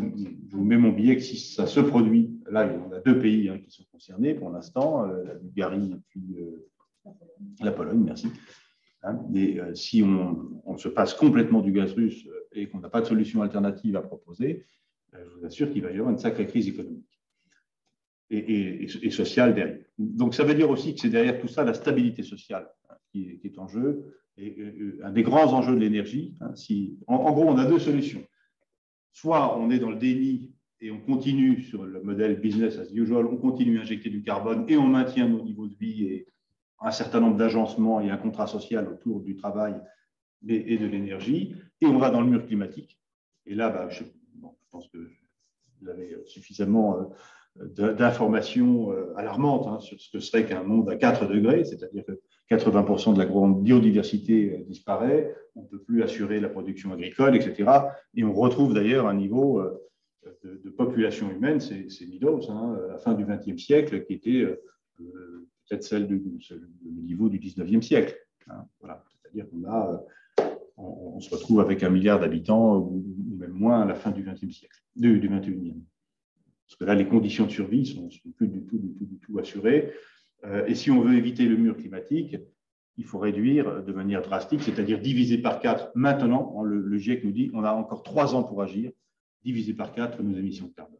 vous mets mon billet que si ça se produit, là, on a deux pays, hein, qui sont concernés pour l'instant, la Bulgarie et puis la Pologne, merci. Hein, mais si on se passe complètement du gaz russe et qu'on n'a pas de solution alternative à proposer, je vous assure qu'il va y avoir une sacrée crise économique et sociale derrière. Donc, ça veut dire aussi que c'est derrière tout ça la stabilité sociale, hein, qui est en jeu. Et un des grands enjeux de l'énergie, hein, en gros, on a deux solutions. Soit on est dans le déni et on continue sur le modèle business as usual, on continue à injecter du carbone et on maintient nos niveaux de vie et un certain nombre d'agencements et un contrat social autour du travail et de l'énergie, et on va dans le mur climatique. Et là, je pense que vous avez suffisamment d'informations alarmantes, hein, sur ce que serait qu'un monde à 4 degrés, c'est-à-dire que 80% de la grande biodiversité disparaît, on ne peut plus assurer la production agricole, etc. Et on retrouve d'ailleurs un niveau de population humaine, c'est Meadows, hein, à la fin du XXe siècle, qui était peut-être celle du niveau du XIXe siècle. Hein, voilà. C'est-à-dire qu'on se retrouve avec 1 milliard d'habitants ou même moins à la fin du XXe siècle, du XXIe. Parce que là, les conditions de survie ne sont plus du tout assurées. Et si on veut éviter le mur climatique, il faut réduire de manière drastique, c'est-à-dire diviser par 4 maintenant. Le GIEC nous dit qu'on a encore 3 ans pour agir, diviser par 4 nos émissions de carbone.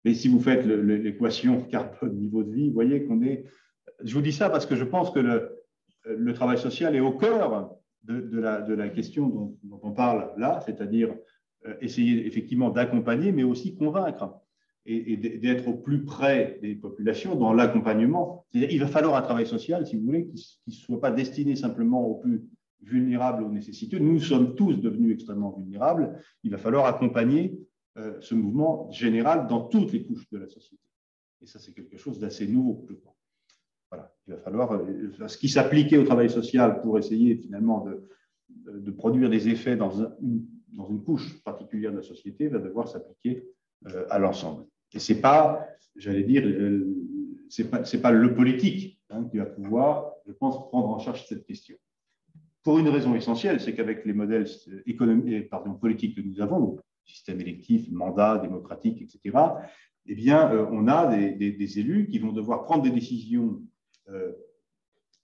Mais si vous faites l'équation carbone niveau de vie, vous voyez qu'on est… Je vous dis ça parce que je pense que le travail social est au cœur de la question dont on parle là, c'est-à-dire essayer effectivement d'accompagner, mais aussi convaincre. et d'être au plus près des populations dans l'accompagnement. C'est-à-dire, il va falloir un travail social, si vous voulez, qui ne soit pas destiné simplement aux plus vulnérables, aux nécessiteux. Nous sommes tous devenus extrêmement vulnérables. Il va falloir accompagner ce mouvement général dans toutes les couches de la société. Et ça, c'est quelque chose d'assez nouveau, je crois. Voilà. Il va falloir ce qui s'appliquait au travail social pour essayer finalement de produire des effets dans une couche particulière de la société va devoir s'appliquer à l'ensemble. Et ce n'est pas, j'allais dire, c'est pas le politique qui va pouvoir, je pense, prendre en charge cette question. Pour une raison essentielle, c'est qu'avec les modèles politiques que nous avons, système électif, mandat démocratique, etc., eh bien, on a des élus qui vont devoir prendre des décisions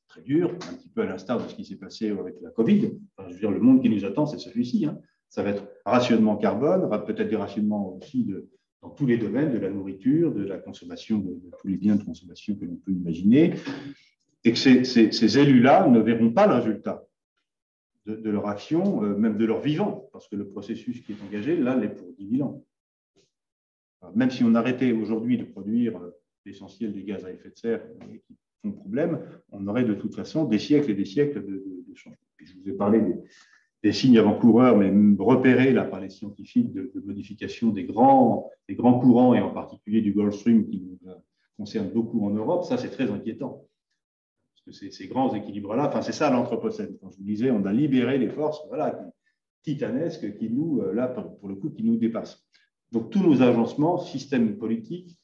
très dures, un petit peu à l'instar de ce qui s'est passé avec la Covid. Enfin, je veux dire, le monde qui nous attend, c'est celui-ci. Ça va être rationnement carbone, peut-être des rationnements aussi dans tous les domaines, de la nourriture, de la consommation, de tous les biens de consommation que l'on peut imaginer, et que ces élus-là ne verront pas le résultat de leur action, même de leur vivant, parce que le processus qui est engagé, là, l'est pour 10 000 ans. Même si on arrêtait aujourd'hui de produire l'essentiel des gaz à effet de serre qui font problème, on aurait de toute façon des siècles et des siècles de changements. Je vous ai parlé des signes avant-coureurs, mais repérés là, par les scientifiques de modification des grands courants, et en particulier du Gulf Stream qui nous concerne beaucoup en Europe, ça c'est très inquiétant. Parce que ces grands équilibres-là, enfin c'est ça l'anthropocène. Quand je vous disais, on a libéré les forces titanesques qui nous, là pour le coup, qui nous dépassent. Donc tous nos agencements, systèmes politiques,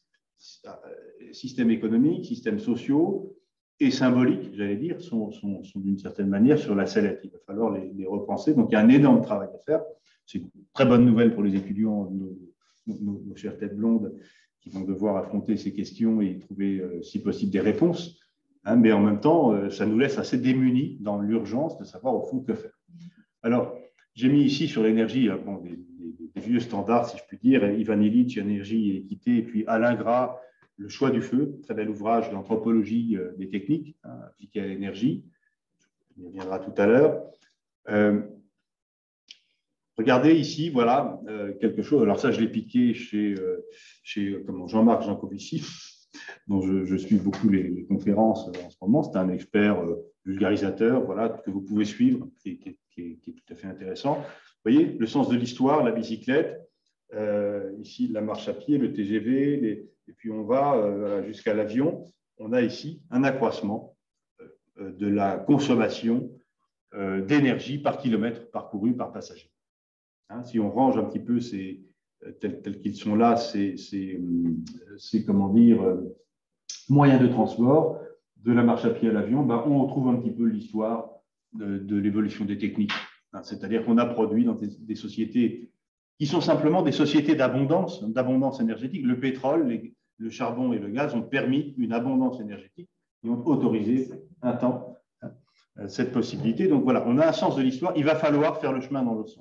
systèmes économiques, systèmes sociaux et symboliques, j'allais dire, sont d'une certaine manière sur la sellette. Il va falloir les repenser. Donc il y a un énorme travail à faire. C'est une très bonne nouvelle pour les étudiants, nos chères têtes blondes, qui vont devoir affronter ces questions et trouver, si possible, des réponses. Mais en même temps, ça nous laisse assez démunis dans l'urgence de savoir au fond que faire. Alors, j'ai mis ici sur l'énergie des vieux standards, si je puis dire, Ivan Illich, Énergie et équité, et puis Alain Gras, Le choix du feu, très bel ouvrage d'anthropologie des techniques appliquées à l'énergie. On y reviendra tout à l'heure. Regardez ici, voilà, quelque chose. Alors ça, je l'ai piqué chez Jean-Marc Jancovici, dont je suis beaucoup les conférences en ce moment. C'est un expert vulgarisateur, voilà, que vous pouvez suivre, qui est tout à fait intéressant. Vous voyez, le sens de l'histoire, la bicyclette, ici la marche à pied, le TGV, et puis on va jusqu'à l'avion. On a ici un accroissement de la consommation d'énergie par kilomètre parcouru par passager. Si on range un petit peu tels qu'ils sont là, comment dire, moyens de transport, de la marche à pied à l'avion, on retrouve un petit peu l'histoire de l'évolution des techniques. C'est-à-dire qu'on a produit dans des sociétés qui sont simplement des sociétés d'abondance énergétique. Le pétrole, le charbon et le gaz ont permis une abondance énergétique et ont autorisé un temps cette possibilité. Donc voilà, on a un sens de l'histoire. Il va falloir faire le chemin dans l'autre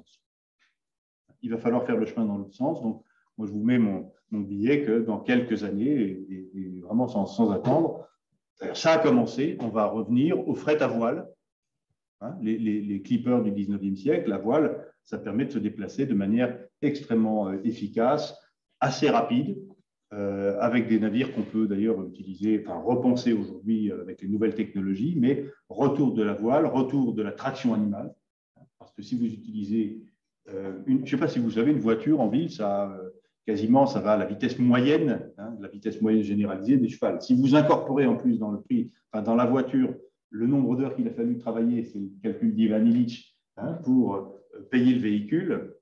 sens. Donc, moi, je vous mets mon billet que dans quelques années, et vraiment sans attendre, ça a commencé. On va revenir au fret à voile. Les clippers du 19e siècle, la voile, ça permet de se déplacer de manière extrêmement efficace, assez rapide, avec des navires qu'on peut d'ailleurs utiliser, repenser aujourd'hui avec les nouvelles technologies, mais retour de la voile, retour de la traction animale. Parce que si vous utilisez je ne sais pas si vous savez, une voiture en ville, quasiment, ça va à la vitesse moyenne, la vitesse moyenne généralisée des chevals. Si vous incorporez en plus dans le prix, dans la voiture, le nombre d'heures qu'il a fallu travailler, c'est le calcul d'Ivan Illich, pour payer le véhicule,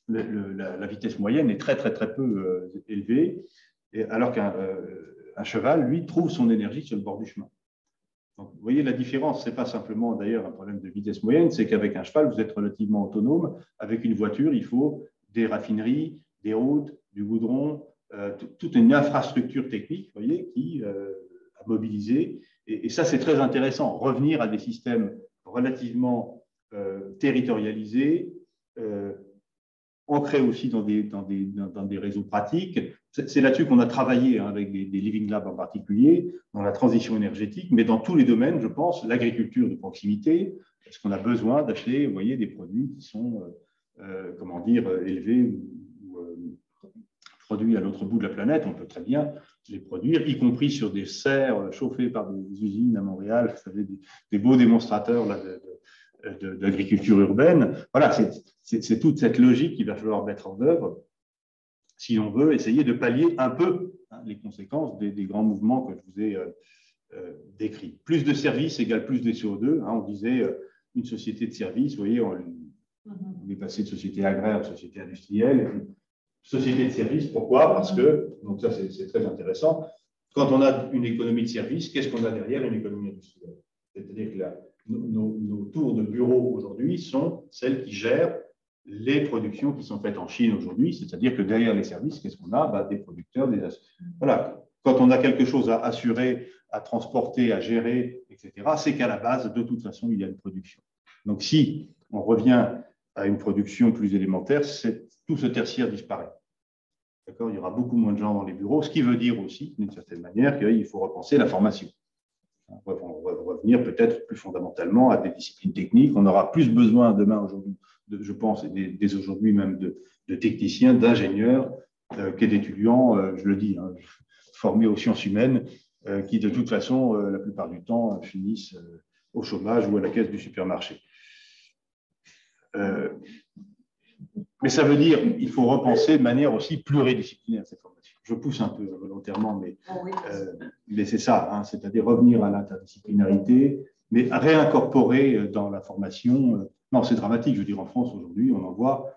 la vitesse moyenne est très, très, très peu élevée, alors qu'un cheval, lui, trouve son énergie sur le bord du chemin. Donc, vous voyez la différence, ce n'est pas simplement d'ailleurs un problème de vitesse moyenne, c'est qu'avec un cheval, vous êtes relativement autonome. Avec une voiture, il faut des raffineries, des routes, du goudron, toute une infrastructure technique, vous voyez, à mobiliser. Et ça, c'est très intéressant. Revenir à des systèmes relativement territorialisés, ancrés aussi dans des réseaux pratiques. C'est là-dessus qu'on a travaillé avec des Living Labs en particulier, dans la transition énergétique, mais dans tous les domaines, je pense, l'agriculture de proximité, parce qu'on a besoin d'acheter, vous voyez, des produits qui sont, élevés ou produits à l'autre bout de la planète, on peut très bien les produire, y compris sur des serres chauffées par des usines à Montréal. Vous savez, des beaux démonstrateurs là, d'agriculture urbaine. Voilà, c'est toute cette logique qu'il va falloir mettre en œuvre si on veut essayer de pallier un peu les conséquences des grands mouvements que je vous ai décrits. Plus de services égale plus de CO2. On disait une société de services, vous voyez, on est passé de société agraire à société industrielle. Et puis, société de services, pourquoi? Parce que, donc ça c'est très intéressant, quand on a une économie de services, qu'est-ce qu'on a derrière une économie industrielle? C'est-à-dire que nos tours de bureau aujourd'hui sont celles qui gèrent les productions qui sont faites en Chine aujourd'hui, c'est-à-dire que derrière les services, qu'est-ce qu'on a? Des producteurs, voilà. Quand on a quelque chose à assurer, à transporter, à gérer, etc., c'est qu'à la base, de toute façon, il y a une production. Donc, si on revient à une production plus élémentaire, tout ce tertiaire disparaît. D'accord? Il y aura beaucoup moins de gens dans les bureaux, ce qui veut dire aussi, d'une certaine manière, qu'il faut repenser la formation. On va revenir peut-être plus fondamentalement à des disciplines techniques. On aura plus besoin demain, aujourd'hui, je pense, et dès aujourd'hui même, de techniciens, d'ingénieurs, que d'étudiants, je le dis, formés aux sciences humaines, qui de toute façon, la plupart du temps, finissent au chômage ou à la caisse du supermarché. Mais ça veut dire qu'il faut repenser de manière aussi pluridisciplinaire cette formation. Je pousse un peu volontairement, mais c'est ça, c'est-à-dire revenir à l'interdisciplinarité, mais à réincorporer dans la formation. Non, c'est dramatique, je veux dire, en France aujourd'hui, on en voit,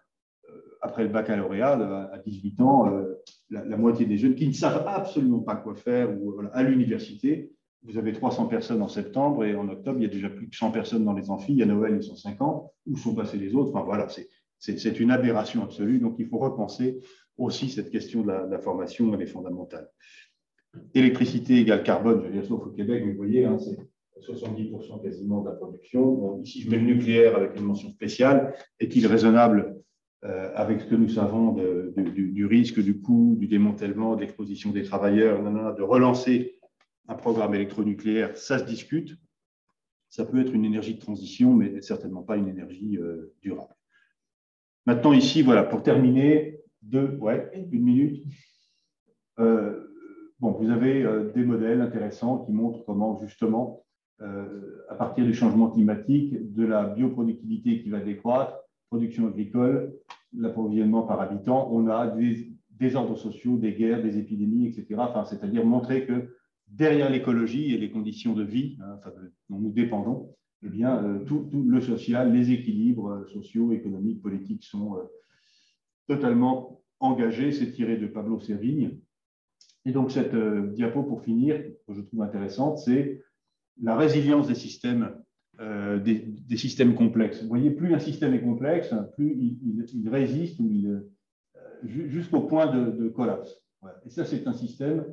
après le baccalauréat, à 18 ans, la moitié des jeunes qui ne savent absolument pas quoi faire ou, à l'université. Vous avez 300 personnes en septembre et en octobre, il y a déjà plus de 100 personnes dans les amphis. À Noël, ils sont 50. Où sont passés les autres? Enfin, voilà, c'est une aberration absolue. Donc, il faut repenser aussi cette question de la formation, elle est fondamentale. Électricité égale carbone, je veux dire, sauf au Québec, vous voyez, c'est 70% quasiment de la production. Bon, ici, je mets le nucléaire avec une mention spéciale. Est-il raisonnable avec ce que nous savons du risque, du coût, du démantèlement, de l'exposition des travailleurs, de relancer un programme électronucléaire? Ça se discute. Ça peut être une énergie de transition, mais certainement pas une énergie durable. Maintenant, ici, voilà, pour terminer, une minute. Vous avez des modèles intéressants qui montrent comment, justement, à partir du changement climatique, de la bioproductivité qui va décroître, production agricole, l'approvisionnement par habitant, on a des désordres sociaux, des guerres, des épidémies, etc. Enfin, c'est-à-dire montrer que derrière l'écologie et les conditions de vie dont nous dépendons, eh bien, tout le social, les équilibres sociaux, économiques, politiques sont totalement engagés. C'est tiré de Pablo Servigne. Et donc, cette diapo, pour finir, que je trouve intéressante, c'est la résilience des systèmes complexes. Vous voyez, plus un système est complexe, plus il résiste jusqu'au point de collapse. Voilà. Et ça, c'est un système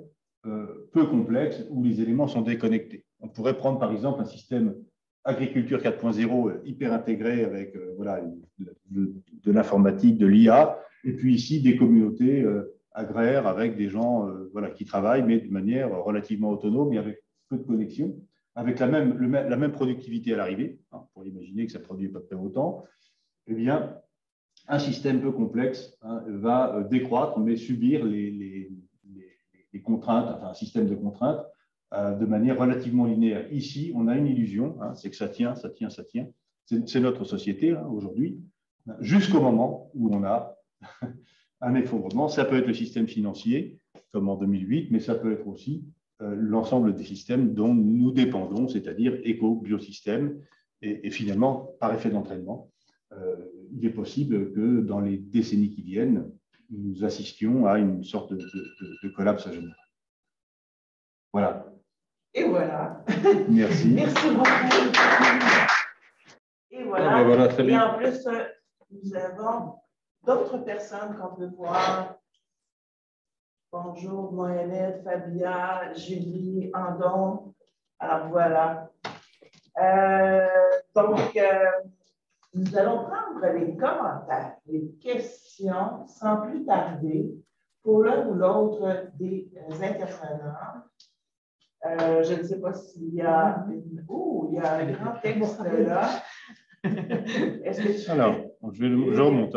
peu complexe où les éléments sont déconnectés. On pourrait prendre, par exemple, un système agriculture 4.0 hyper intégré avec de l'informatique, de l'IA, et puis ici, des communautés agraires avec des gens qui travaillent, mais de manière relativement autonome et avec peu de connexion, avec la même productivité à l'arrivée. On pourrait imaginer que ça produit à peu près autant. Eh bien, un système peu complexe va décroître, mais subir les contraintes, enfin un système de contraintes, de manière relativement linéaire. Ici, on a une illusion, c'est que ça tient. C'est notre société aujourd'hui, jusqu'au moment où on a un effondrement. Ça peut être le système financier, comme en 2008, mais ça peut être aussi l'ensemble des systèmes dont nous dépendons, c'est-à-dire éco-biosystèmes. Et finalement, par effet d'entraînement, il est possible que dans les décennies qui viennent, nous assistions à une sorte de collapse général. Voilà. Et voilà. Merci. Merci beaucoup. Et voilà. Voilà, très bien. Et en plus, nous avons d'autres personnes qu'on peut voir. Bonjour, Mohamed, Fabia, Julie, Andon. Alors voilà. Donc, nous allons prendre les commentaires, les questions sans plus tarder pour l'un ou l'autre des intervenants. Je ne sais pas s'il y a il y a un grand texte là. Alors, je remonte.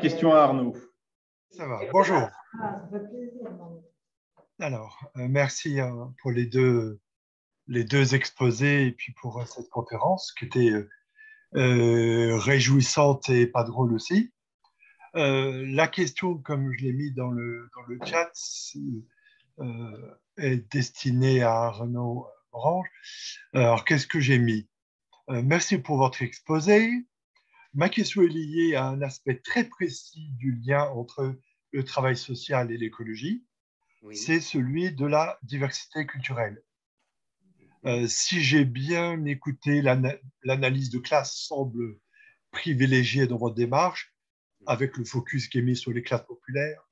Question à Arnaud. Ça va, bonjour. Ah, ça fait plaisir. Maman. Alors, merci pour les deux exposés et puis pour cette conférence qui était réjouissante et pas drôle aussi. La question, comme je l'ai mis dans le chat, est destinée à Arnaud Orange. Alors, qu'est-ce que j'ai mis? Merci pour votre exposé. Ma question est liée à un aspect très précis du lien entre le travail social et l'écologie. Oui. C'est celui de la diversité culturelle. Si j'ai bien écouté, l'analyse de classe semble privilégiée dans votre démarche, avec le focus qui est mis sur les classes populaires,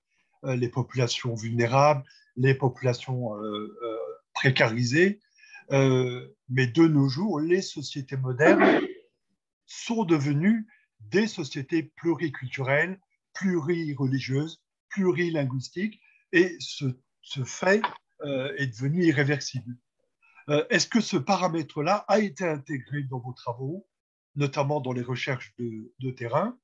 les populations vulnérables, les populations précarisées. Mais de nos jours, les sociétés modernes sont devenues des sociétés pluriculturelles, plurireligieuses, plurilinguistiques, et ce fait est devenu irréversible. Est-ce que ce paramètre-là a été intégré dans vos travaux, notamment dans les recherches de terrain?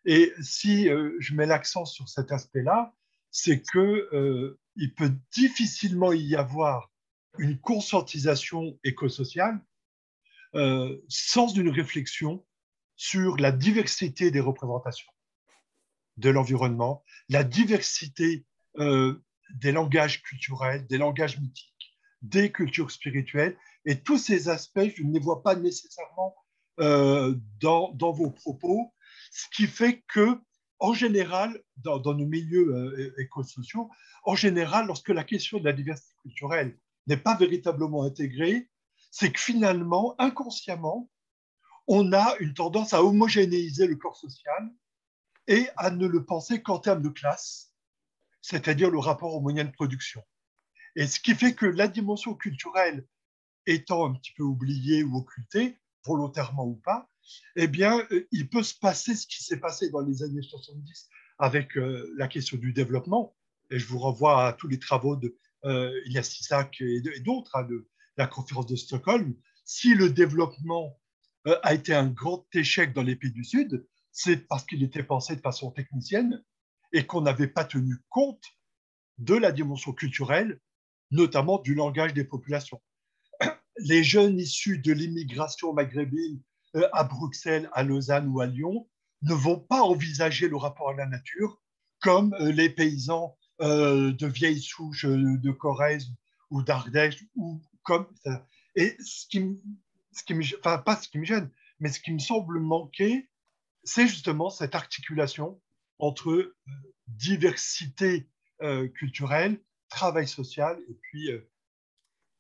Et si je mets l'accent sur cet aspect-là, c'est qu'il peut difficilement y avoir une conscientisation écosociale sans une réflexion sur la diversité des représentations de l'environnement, la diversité des langages culturels, des langages mythiques, des cultures spirituelles. Et tous ces aspects, je ne les vois pas nécessairement dans vos propos, ce qui fait que, en général, dans nos milieux écosociaux, en général, lorsque la question de la diversité culturelle n'est pas véritablement intégrée, c'est que finalement, inconsciemment, on a une tendance à homogénéiser le corps social et à ne le penser qu'en termes de classe, c'est-à-dire le rapport aux moyens de production. Et ce qui fait que la dimension culturelle étant un petit peu oubliée ou occultée, volontairement ou pas, eh bien, il peut se passer ce qui s'est passé dans les années 70 avec la question du développement. Et je vous renvoie à tous les travaux de Elias Isaac et d'autres, hein, de la conférence de Stockholm. Si le développement a été un grand échec dans les pays du Sud, c'est parce qu'il était pensé de façon technicienne et qu'on n'avait pas tenu compte de la dimension culturelle, notamment du langage des populations. Les jeunes issus de l'immigration maghrébine à Bruxelles, à Lausanne ou à Lyon ne vont pas envisager le rapport à la nature comme les paysans de vieilles souches de Corrèze ou d'Ardèche ou comme ça. Et enfin pas ce qui me gêne, mais ce qui me semble manquer, c'est justement cette articulation entre diversité culturelle, travail social et puis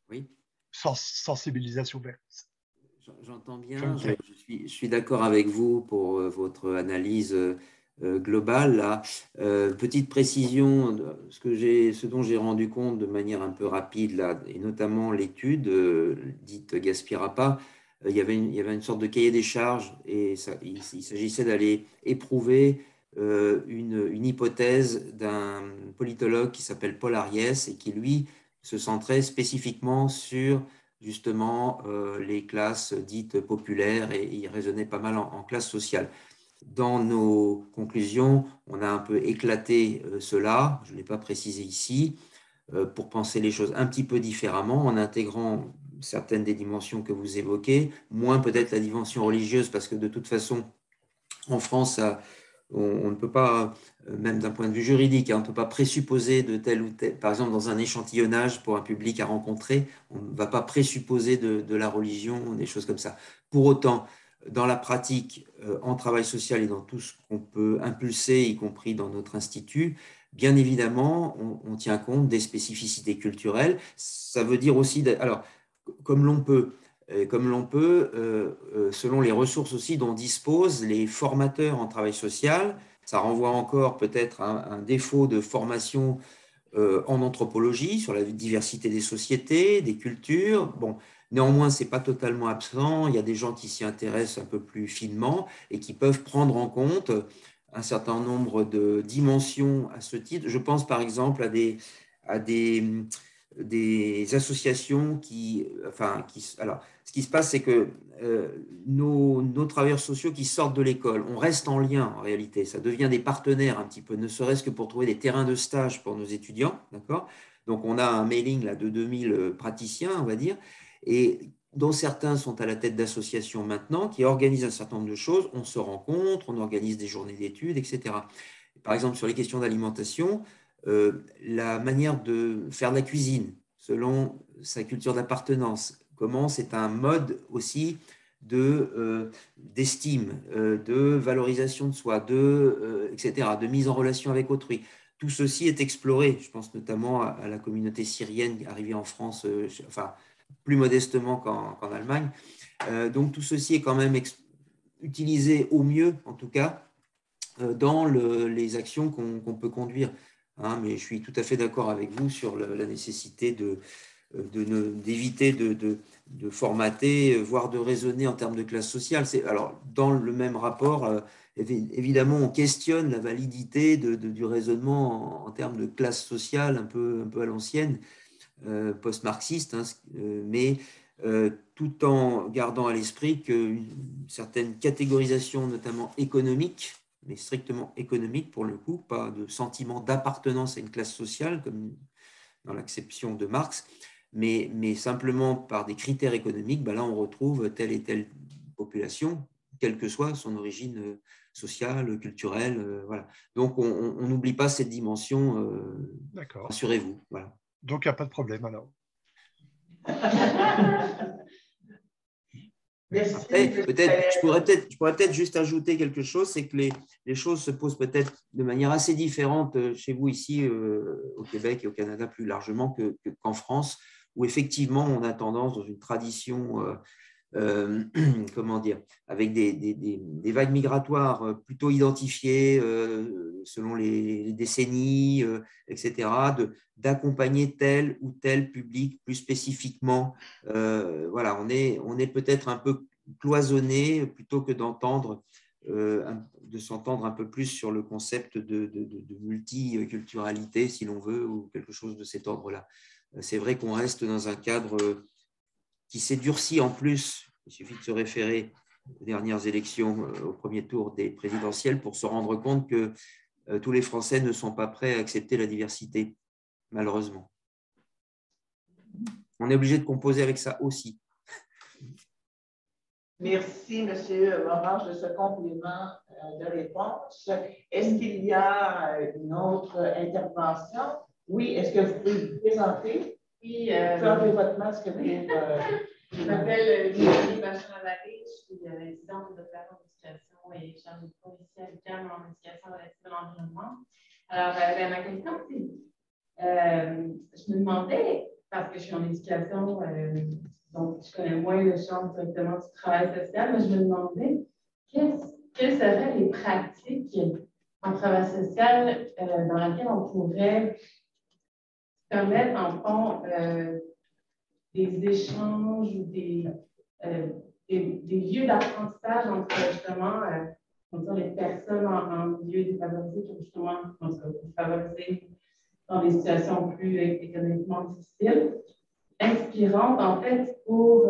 Oui. sensibilisation verte. J'entends bien, je suis d'accord avec vous pour votre analyse globale. Là. Petite précision, ce dont j'ai rendu compte de manière un peu rapide, là, et notamment l'étude dite Gaspirapa, il y avait une sorte de cahier des charges et il s'agissait d'aller éprouver une hypothèse d'un politologue qui s'appelle Paul Ariès et qui, lui, se centrait spécifiquement sur justement les classes dites populaires et il raisonnait pas mal en classe sociale. Dans nos conclusions, on a un peu éclaté cela, je ne l'ai pas précisé ici, pour penser les choses un petit peu différemment en intégrant certaines des dimensions que vous évoquez, moins peut-être la dimension religieuse parce que de toute façon, en France, on ne peut pas, même d'un point de vue juridique, on ne peut pas présupposer de tel ou tel, par exemple dans un échantillonnage pour un public à rencontrer, on ne va pas présupposer de la religion, des choses comme ça. Pour autant, dans la pratique, en travail social et dans tout ce qu'on peut impulser, y compris dans notre institut, bien évidemment, on tient compte des spécificités culturelles. Ça veut dire aussi, alors, comme l'on peut, selon les ressources aussi dont disposent les formateurs en travail social. Ça renvoie encore peut-être à un défaut de formation en anthropologie, sur la diversité des sociétés, des cultures. Bon, néanmoins, ce n'est pas totalement absent. Il y a des gens qui s'y intéressent un peu plus finement et qui peuvent prendre en compte un certain nombre de dimensions à ce titre. Je pense par exemple à des des associations alors, ce qui se passe, c'est que nos travailleurs sociaux qui sortent de l'école, on reste en lien en réalité, ça devient des partenaires un petit peu, ne serait-ce que pour trouver des terrains de stage pour nos étudiants, d'accord? Donc, on a un mailing là, de 2000 praticiens, on va dire, et dont certains sont à la tête d'associations maintenant, qui organisent un certain nombre de choses, on se rencontre, on organise des journées d'études, etc. Par exemple, sur les questions d'alimentation, la manière de faire de la cuisine selon sa culture d'appartenance, comment c'est un mode aussi d'estime, de valorisation de soi, etc., de mise en relation avec autrui. Tout ceci est exploré. Je pense notamment à la communauté syrienne arrivée en France, enfin, plus modestement qu'en Allemagne. Donc, tout ceci est quand même utilisé au mieux, en tout cas, dans les actions qu'on peut conduire. Hein, mais je suis tout à fait d'accord avec vous sur la nécessité d'éviter de formater, voire de raisonner en termes de classe sociale. Alors, dans le même rapport, évidemment, on questionne la validité du raisonnement en termes de classe sociale un peu à l'ancienne, post-marxiste, hein, mais tout en gardant à l'esprit qu'une certaine catégorisation, notamment économique, mais strictement économique pour le coup, pas de sentiment d'appartenance à une classe sociale, comme dans l'acception de Marx, mais simplement par des critères économiques, ben là on retrouve telle et telle population, quelle que soit son origine sociale, culturelle. Voilà. Donc on n'oublie pas cette dimension, rassurez-vous. Voilà. Donc il n'y a pas de problème alors. Après, je pourrais peut-être juste ajouter quelque chose, c'est que les choses se posent peut-être de manière assez différente chez vous ici au Québec et au Canada plus largement qu'en France, où effectivement on a tendance dans une tradition, comment dire, avec des vagues migratoires plutôt identifiées selon les décennies, etc., d'accompagner tel ou tel public plus spécifiquement. Voilà, on est peut-être un peu cloisonné plutôt que de s'entendre un peu plus sur le concept de multiculturalité, si l'on veut, ou quelque chose de cet ordre-là. C'est vrai qu'on reste dans un cadre qui s'est durci en plus. Il suffit de se référer aux dernières élections, au premier tour des présidentielles, pour se rendre compte que tous les Français ne sont pas prêts à accepter la diversité, malheureusement. On est obligé de composer avec ça aussi. Merci, M. Morange, de ce complément de réponse. Est-ce qu'il y a une autre intervention? Oui, est-ce que vous pouvez vous présenter? Oui. Fermez votre masque. Je m'appelle Julie Bachar-Lavallée, je suis résidente de doctorat en éducation et chargée de cours ici à l'UQAM en éducation relative à l'environnement. Alors, ma question, c'est, je me demandais, parce que je suis en éducation, donc je connais moins le champ directement du travail social, mais je me demandais quelles seraient les pratiques en travail social dans lesquelles on pourrait permettre, en fond, des échanges ou des lieux d'apprentissage entre justement les personnes en milieu défavorisé qui ont justement favorisé dans des situations plus économiquement difficiles, inspirantes en fait pour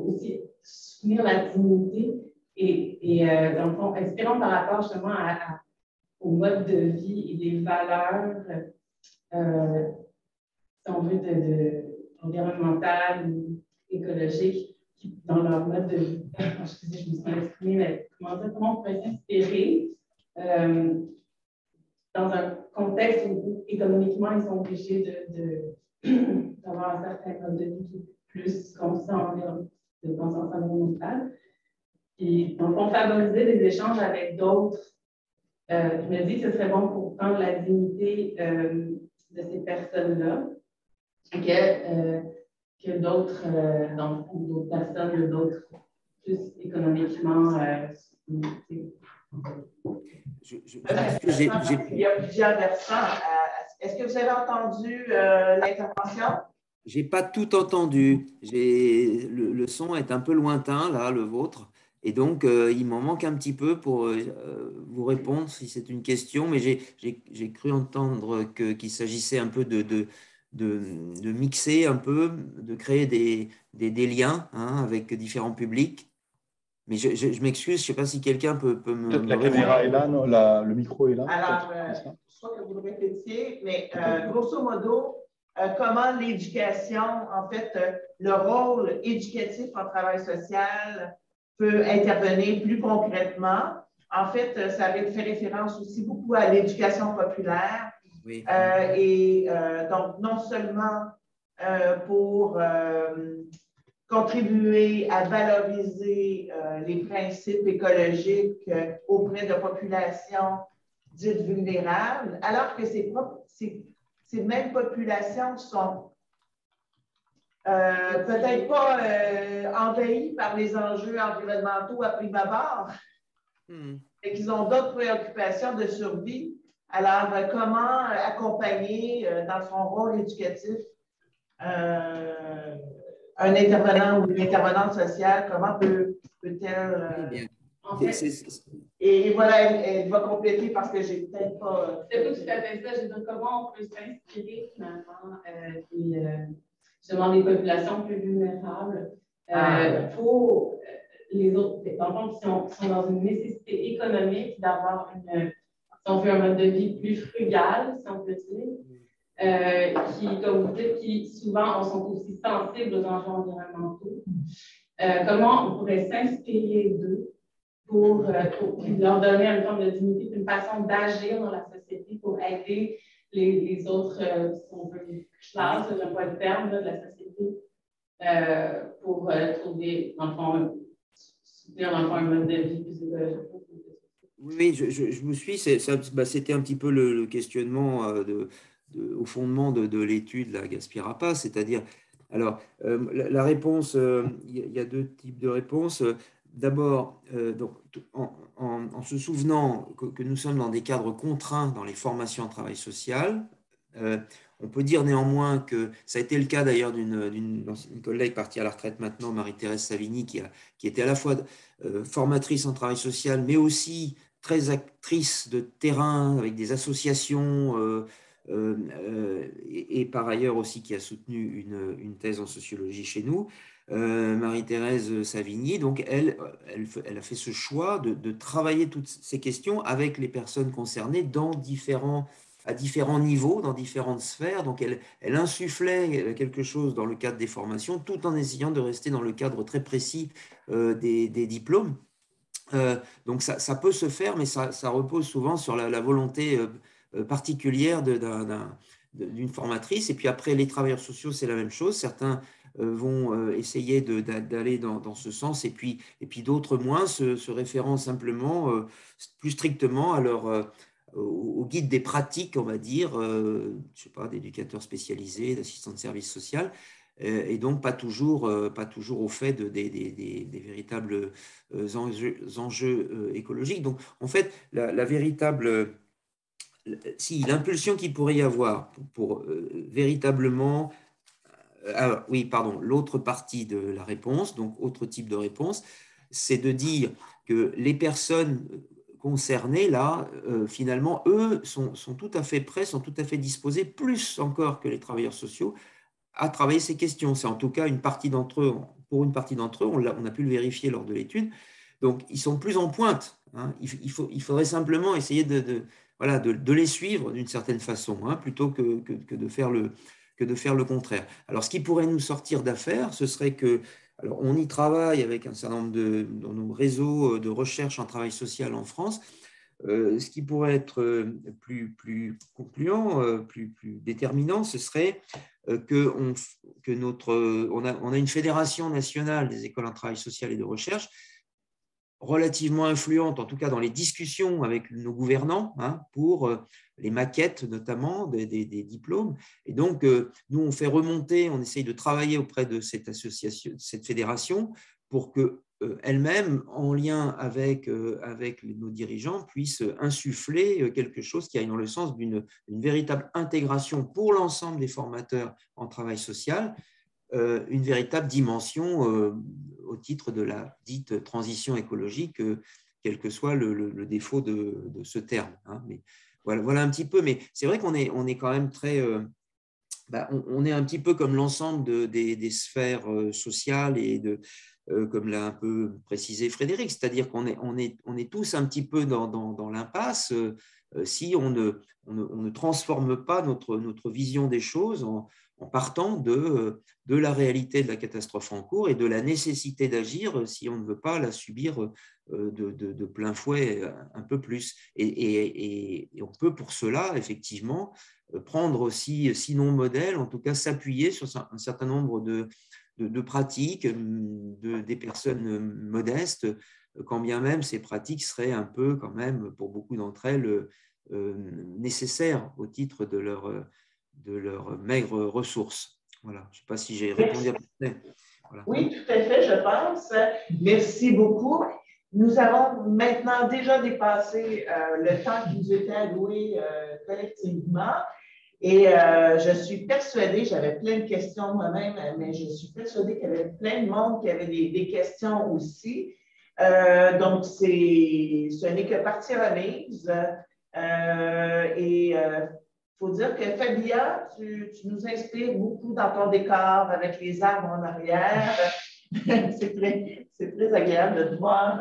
aussi soutenir la dignité et dans le fond, inspirantes par rapport justement au mode de vie et des valeurs si on veut, environnementales ou écologiques dans leur mode de vie. Excusez, je me suis mal exprimée, mais comment on pourrait s'inspirer dans un contexte où économiquement, ils sont obligés d'avoir un certain mode de vie qui est plus conscient de conscience environnementale. Puis, donc, on favoriser des échanges avec d'autres. Je me dis que ce serait bon pour prendre la dignité de ces personnes-là que d'autres personnes, d'autres plus économiquement. Il y a plusieurs versants. Est-ce que vous avez entendu l'intervention? Je n'ai pas tout entendu. Le son est un peu lointain, là, le vôtre. Et donc, il m'en manque un petit peu pour vous répondre si c'est une question, mais j'ai cru entendre qu'il s'agissait un peu de mixer un peu, de créer des liens hein, avec différents publics. Mais je m'excuse, je ne sais pas si quelqu'un peut me La répondre. caméra est là, non, le micro est là. Alors, je crois que vous le répétiez, mais grosso modo, comment l'éducation, en fait, le rôle éducatif en travail social peut intervenir plus concrètement. En fait, ça fait référence aussi beaucoup à l'éducation populaire. Oui. Donc, non seulement pour contribuer à valoriser les principes écologiques auprès de populations dites vulnérables, alors que ces mêmes populations sont peut-être pas envahies par les enjeux environnementaux à prime abord, et qu'ils ont d'autres préoccupations de survie. Alors, comment accompagner dans son rôle éducatif un intervenant ou une intervenante sociale, comment peut-elle… En fait, et voilà, elle va compléter parce que j'ai peut-être pas… C'est pas tout à fait ça. Je veux dire, comment on peut s'inspirer finalement justement des populations plus vulnérables pour les autres. Dans le fond, qui sont dans une nécessité économique d'avoir si on veut, un mode de vie plus frugal, si on peut dire, qui, comme vous dites, qui souvent sont aussi sensibles aux enjeux environnementaux. Comment on pourrait s'inspirer d'eux pour leur donner une forme de dignité, une façon d'agir dans la société pour aider les autres, si on veut, classes, je n'ai pas le terme, de la société, pour trouver, dans le fond, soutenir dans le fond, un mode de vie plus écologique. Oui, je vous suis. C'était un petit peu le questionnement au fondement de l'étude, la Gaspirapa, c'est-à-dire, alors, la réponse, il y a deux types de réponses. D'abord, en se souvenant que nous sommes dans des cadres contraints dans les formations en travail social, on peut dire néanmoins que ça a été le cas d'ailleurs d'une collègue partie à la retraite maintenant, Marie-Thérèse Savigny, qui était à la fois formatrice en travail social, mais aussi très actrice de terrain avec des associations et par ailleurs aussi qui a soutenu une thèse en sociologie chez nous. Marie-Thérèse Savigny, donc elle a fait ce choix de travailler toutes ces questions avec les personnes concernées à différents niveaux, dans différentes sphères. Donc elle insufflait quelque chose dans le cadre des formations, tout en essayant de rester dans le cadre très précis des diplômes. Donc ça peut se faire, mais ça repose souvent sur la volonté particulière d'une formatrice. Et puis après, les travailleurs sociaux, c'est la même chose. Certains vont essayer d'aller dans ce sens, et puis d'autres moins se référant simplement plus strictement à au guide des pratiques, on va dire, je sais pas, d'éducateurs spécialisés, d'assistants de service social, et donc pas toujours au fait des véritables enjeux écologiques. Donc en fait, la véritable… Si l'impulsion qu'il pourrait y avoir pour véritablement… Alors, oui, pardon, l'autre partie de la réponse, donc autre type de réponse, c'est de dire que les personnes concernés, là, finalement, eux, sont tout à fait prêts, sont tout à fait disposés, plus encore que les travailleurs sociaux, à travailler ces questions. C'est en tout cas une partie d'entre eux, pour une partie d'entre eux, on a pu le vérifier lors de l'étude. Donc, ils sont plus en pointe. Hein. Il faudrait simplement essayer de les suivre d'une certaine façon, hein, plutôt que de faire le contraire. Alors, ce qui pourrait nous sortir d'affaire, ce serait que… Alors, on y travaille avec un certain nombre dans nos réseaux de recherche en travail social en France. Ce qui pourrait être plus concluant, plus déterminant, ce serait on a une fédération nationale des écoles en travail social et de recherche relativement influente, en tout cas dans les discussions avec nos gouvernants, hein, pour les maquettes notamment des diplômes. Et donc, nous, on fait remonter, on essaye de travailler auprès de cette association, cette fédération, pour qu'elle-même, en lien avec nos dirigeants, puisse insuffler quelque chose qui aille dans le sens d'une véritable intégration pour l'ensemble des formateurs en travail social, une véritable dimension au titre de la dite transition écologique, quel que soit le défaut de ce terme. Hein. Mais voilà un petit peu. Mais c'est vrai qu'on est quand même très… on est un petit peu comme l'ensemble des sphères sociales et comme l'a un peu précisé Frédéric, c'est-à-dire qu'on est tous un petit peu dans l'impasse si on ne transforme pas notre vision des choses en partant de la réalité de la catastrophe en cours et de la nécessité d'agir si on ne veut pas la subir de plein fouet un peu plus. Et on peut pour cela, effectivement, prendre aussi, sinon modèle, en tout cas s'appuyer sur un certain nombre de pratiques des personnes modestes, quand bien même ces pratiques seraient un peu quand même, pour beaucoup d'entre elles, nécessaires au titre de leur maigres ressources. Voilà. Je ne sais pas si j'ai répondu à peu près. Voilà. Oui, tout à fait, je pense. Merci beaucoup. Nous avons maintenant déjà dépassé le temps qui nous était alloué collectivement. Et je suis persuadée, j'avais plein de questions moi-même, mais je suis persuadée qu'il y avait plein de monde qui avait des questions aussi. Donc, ce n'est que partie remise. Il faut dire que Fabia, tu nous inspires beaucoup dans ton décor avec les arbres en arrière. C'est très agréable de te voir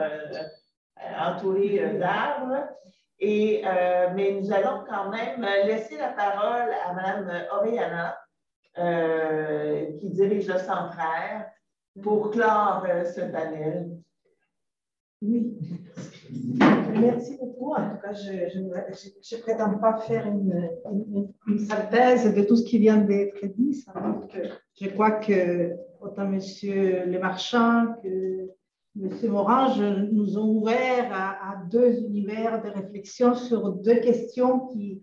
entouré d'arbres. Mais nous allons quand même laisser la parole à Mme Oriana, qui dirige le Centraire, pour clore ce panel. Oui, merci beaucoup. En tout cas, je ne prétends pas faire une synthèse de tout ce qui vient d'être dit. Je crois que autant M. Lemarchand que M. Morange nous ont ouvert à deux univers de réflexion sur deux questions qui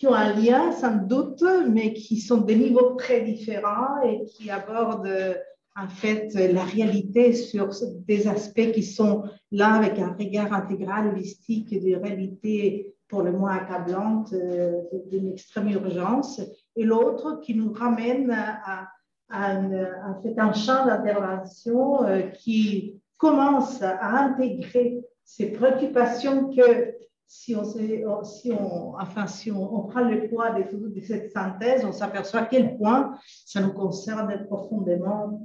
ont un lien sans doute, mais qui sont de niveaux très différents et qui abordent en fait la réalité sur des aspects qui sont là avec un regard intégral, holistique, de réalité pour le moins accablante, d'une extrême urgence, et l'autre qui nous ramène à un champ d'intervention qui commence à intégrer ces préoccupations que si on prend le poids de cette synthèse, on s'aperçoit à quel point ça nous concerne profondément,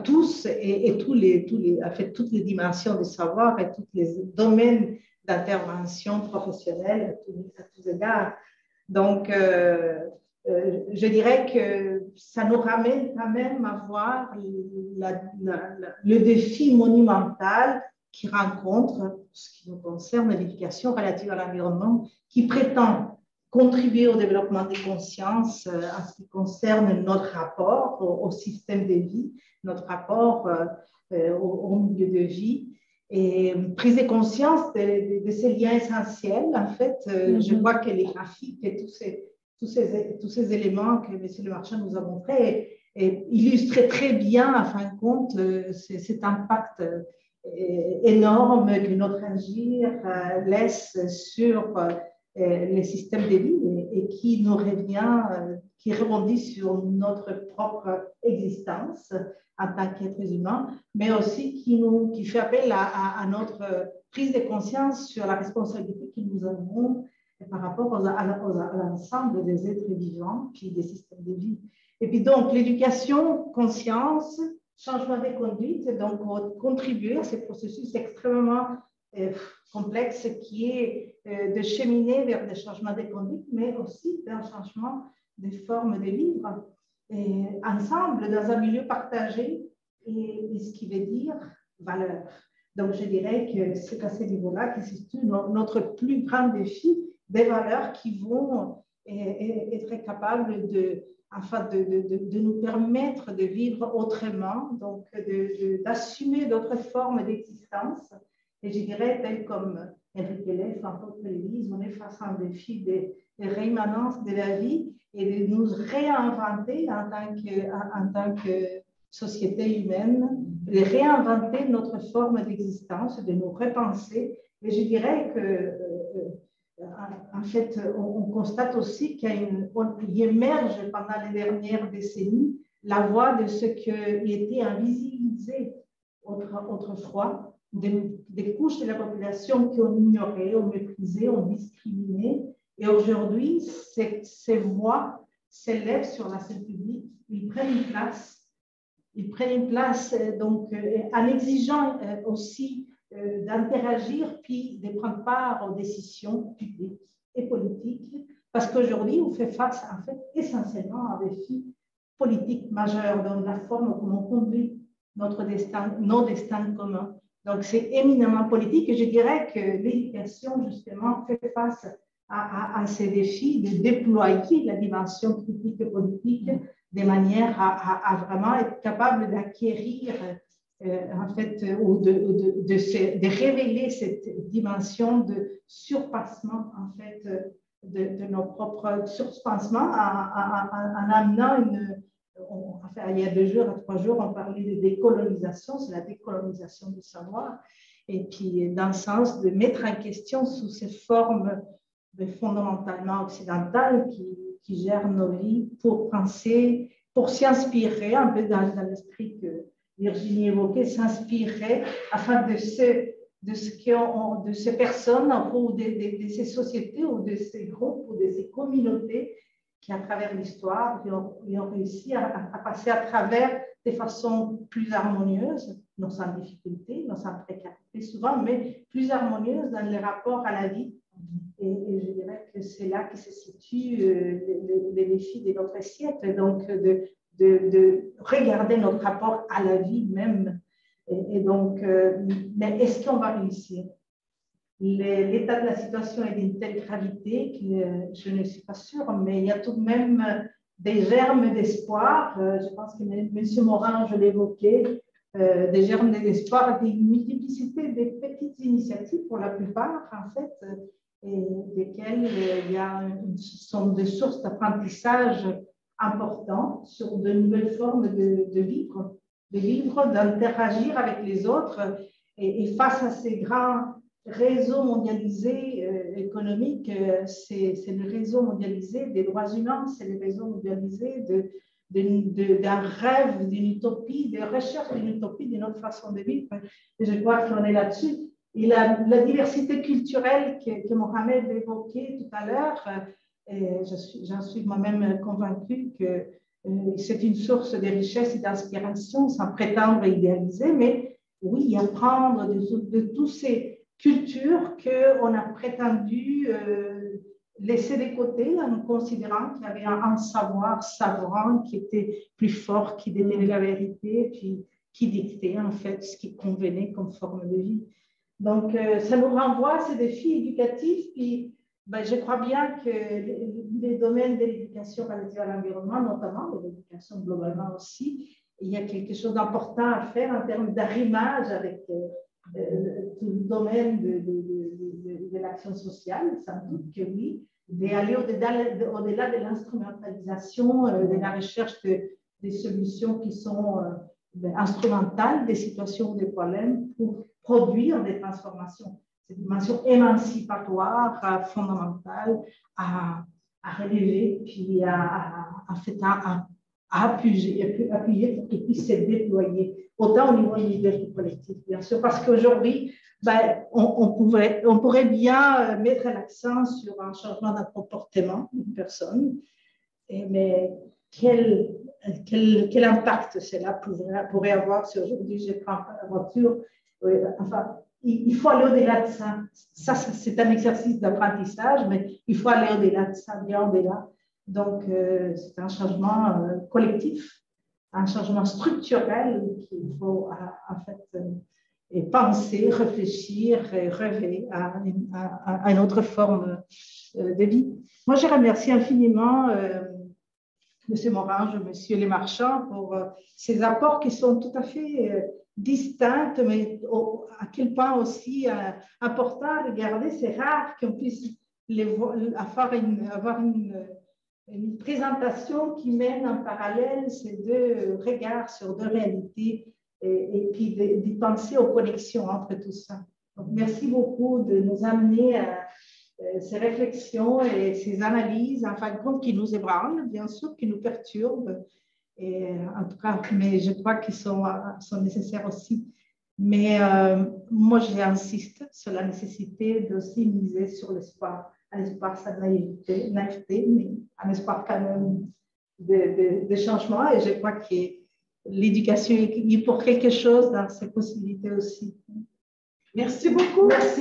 tous et toutes les dimensions du savoir et tous les domaines d'intervention professionnelle à tous égards. Donc, je dirais que ça nous ramène quand même à voir le défi monumental qui rencontre, ce qui nous concerne, l'éducation relative à l'environnement, qui prétend contribuer au développement des consciences en ce qui concerne notre rapport au système de vie, notre rapport au milieu de vie, et prise de conscience de ces liens essentiels. En fait, je crois que les graphiques et tous ces éléments que M. Lemarchand nous a montrés illustraient très bien, en fin de compte, cet impact énorme que notre agir laisse sur les systèmes de vie et qui nous revient, qui rebondit sur notre propre existence en tant qu'êtres humains, mais aussi qui fait appel à notre prise de conscience sur la responsabilité que nous avons par rapport à l'ensemble des êtres vivants puis des systèmes de vie. Et puis donc, l'éducation, conscience, changement de conduite, donc contribuer à ce processus extrêmement complexe qui est de cheminer vers des changements de conduite, mais aussi vers un changement des formes de vivre et ensemble dans un milieu partagé et ce qui veut dire valeur. Donc, je dirais que c'est à ce niveau-là que se situe notre plus grand défi, des valeurs qui vont être capables de nous permettre de vivre autrement, donc d'assumer d'autres formes d'existence. Et je dirais, tel comme Enrique Leff, en tant que l'Église, on est face à un défi de réimmanence de la vie et de nous réinventer en tant que société humaine, de réinventer notre forme d'existence, de nous repenser. Et je dirais que en fait, on constate aussi qu'il émerge pendant les dernières décennies la voix de ce qui était invisibilisé autrefois, des couches de la population qu'on ignorait, on méprisait, on discriminait. Et aujourd'hui, ces voix s'élèvent sur la scène publique, ils prennent une place. Ils prennent une place donc, en exigeant aussi d'interagir puis de prendre part aux décisions publiques et politiques, parce qu'aujourd'hui, on fait face en fait essentiellement à des défis politiques majeurs dans la forme comment on conduit notre destin, nos destins communs. Donc, c'est éminemment politique et je dirais que l'éducation, justement, fait face à ces défis de déployer la dimension critique et politique de manière à vraiment être capable d'acquérir, en fait, ou de révéler cette dimension de surpassement, en fait, de nos propres surpassements en amenant enfin, il y a 2 jours, à 3 jours, on parlait de décolonisation, c'est la décolonisation du savoir, et puis dans le sens de mettre en question sous ces formes fondamentalement occidentales qui gèrent nos vies pour penser, pour s'inspirer, un peu dans l'esprit que Virginie évoquait, s'inspirer afin de ces personnes ou de ces sociétés ou de ces groupes ou de ces communautés qui, à travers l'histoire, ont réussi à passer à travers de façon plus harmonieuse, non sans difficulté, non sans précarité souvent, mais plus harmonieuse dans les rapports à la vie. Et je dirais que c'est là que se situe les défis de notre siècle, donc de regarder notre rapport à la vie même. Et donc, mais est-ce qu'on va réussir? L'état de la situation est d'une telle gravité que je ne suis pas sûre, mais il y a tout de même des germes d'espoir. Je pense que M. Morin, je l'évoquais, des germes d'espoir, des multiplicités de petites initiatives pour la plupart, en fait, et desquelles sont des sources d'apprentissage importantes sur de nouvelles formes de vivre, d'interagir avec les autres. Et face à ces grands réseaux mondialisés économiques, c'est le réseau mondialisé des droits humains, c'est le réseau mondialisé d'un rêve, d'une utopie, de recherche d'une utopie, d'une autre façon de vivre. Et je crois qu'on est là-dessus. Et la diversité culturelle que Mohamed évoquait tout à l'heure, j'en suis moi-même convaincue que c'est une source de richesse et d'inspiration sans prétendre idéaliser, mais oui, apprendre de toutes ces cultures qu'on a prétendu laisser de côté en considérant qu'il y avait un savoir savant qui était plus fort, qui détenait la vérité, puis qui dictait en fait ce qui convenait comme forme de vie. Donc, ça nous renvoie à ces défis éducatifs. Puis, ben, je crois bien que les domaines de l'éducation relative à l'environnement, notamment, de l'éducation globalement aussi, il y a quelque chose d'important à faire en termes d'arrimage avec tout le domaine de l'action sociale, sans doute que oui, d'aller au-delà de l'instrumentalisation, de la recherche des solutions qui sont instrumentales des situations ou des problèmes pour produire des transformations. Cette dimension émancipatoire, fondamentale, à relever, puis à appuyer pour qu'il puisse se déployer, autant au niveau individuel que collectif, bien sûr, parce qu'aujourd'hui, ben, on pourrait bien mettre l'accent sur un changement d'un comportement d'une personne, mais quel impact cela pourrait avoir si aujourd'hui je prends la voiture? Enfin, il faut aller au-delà de ça. Ça, c'est un exercice d'apprentissage, mais il faut aller au-delà de ça, bien au-delà. Donc, c'est un changement collectif, un changement structurel qu'il faut en fait penser, réfléchir et rêver à une autre forme de vie. Moi, je remercie infiniment M. Morin, M. Lemarchand pour ces apports qui sont tout à fait distincts, mais à quel point aussi important à regarder. C'est rare qu'on puisse avoir une présentation qui mène en parallèle ces deux regards sur deux réalités et puis d'y penser aux connexions entre tout ça. Donc, merci beaucoup de nous amener ces réflexions et ces analyses, en fin de compte, qui nous ébranlent, bien sûr, qui nous perturbent. Et, en tout cas, mais je crois qu'ils sont nécessaires aussi. Mais moi, j'insiste sur la nécessité d'aussi miser sur l'espoir, un espoir sans naïveté, mais un espoir quand même de changement. Et je crois que l'éducation est pour quelque chose dans ces possibilités aussi. Merci beaucoup. Merci.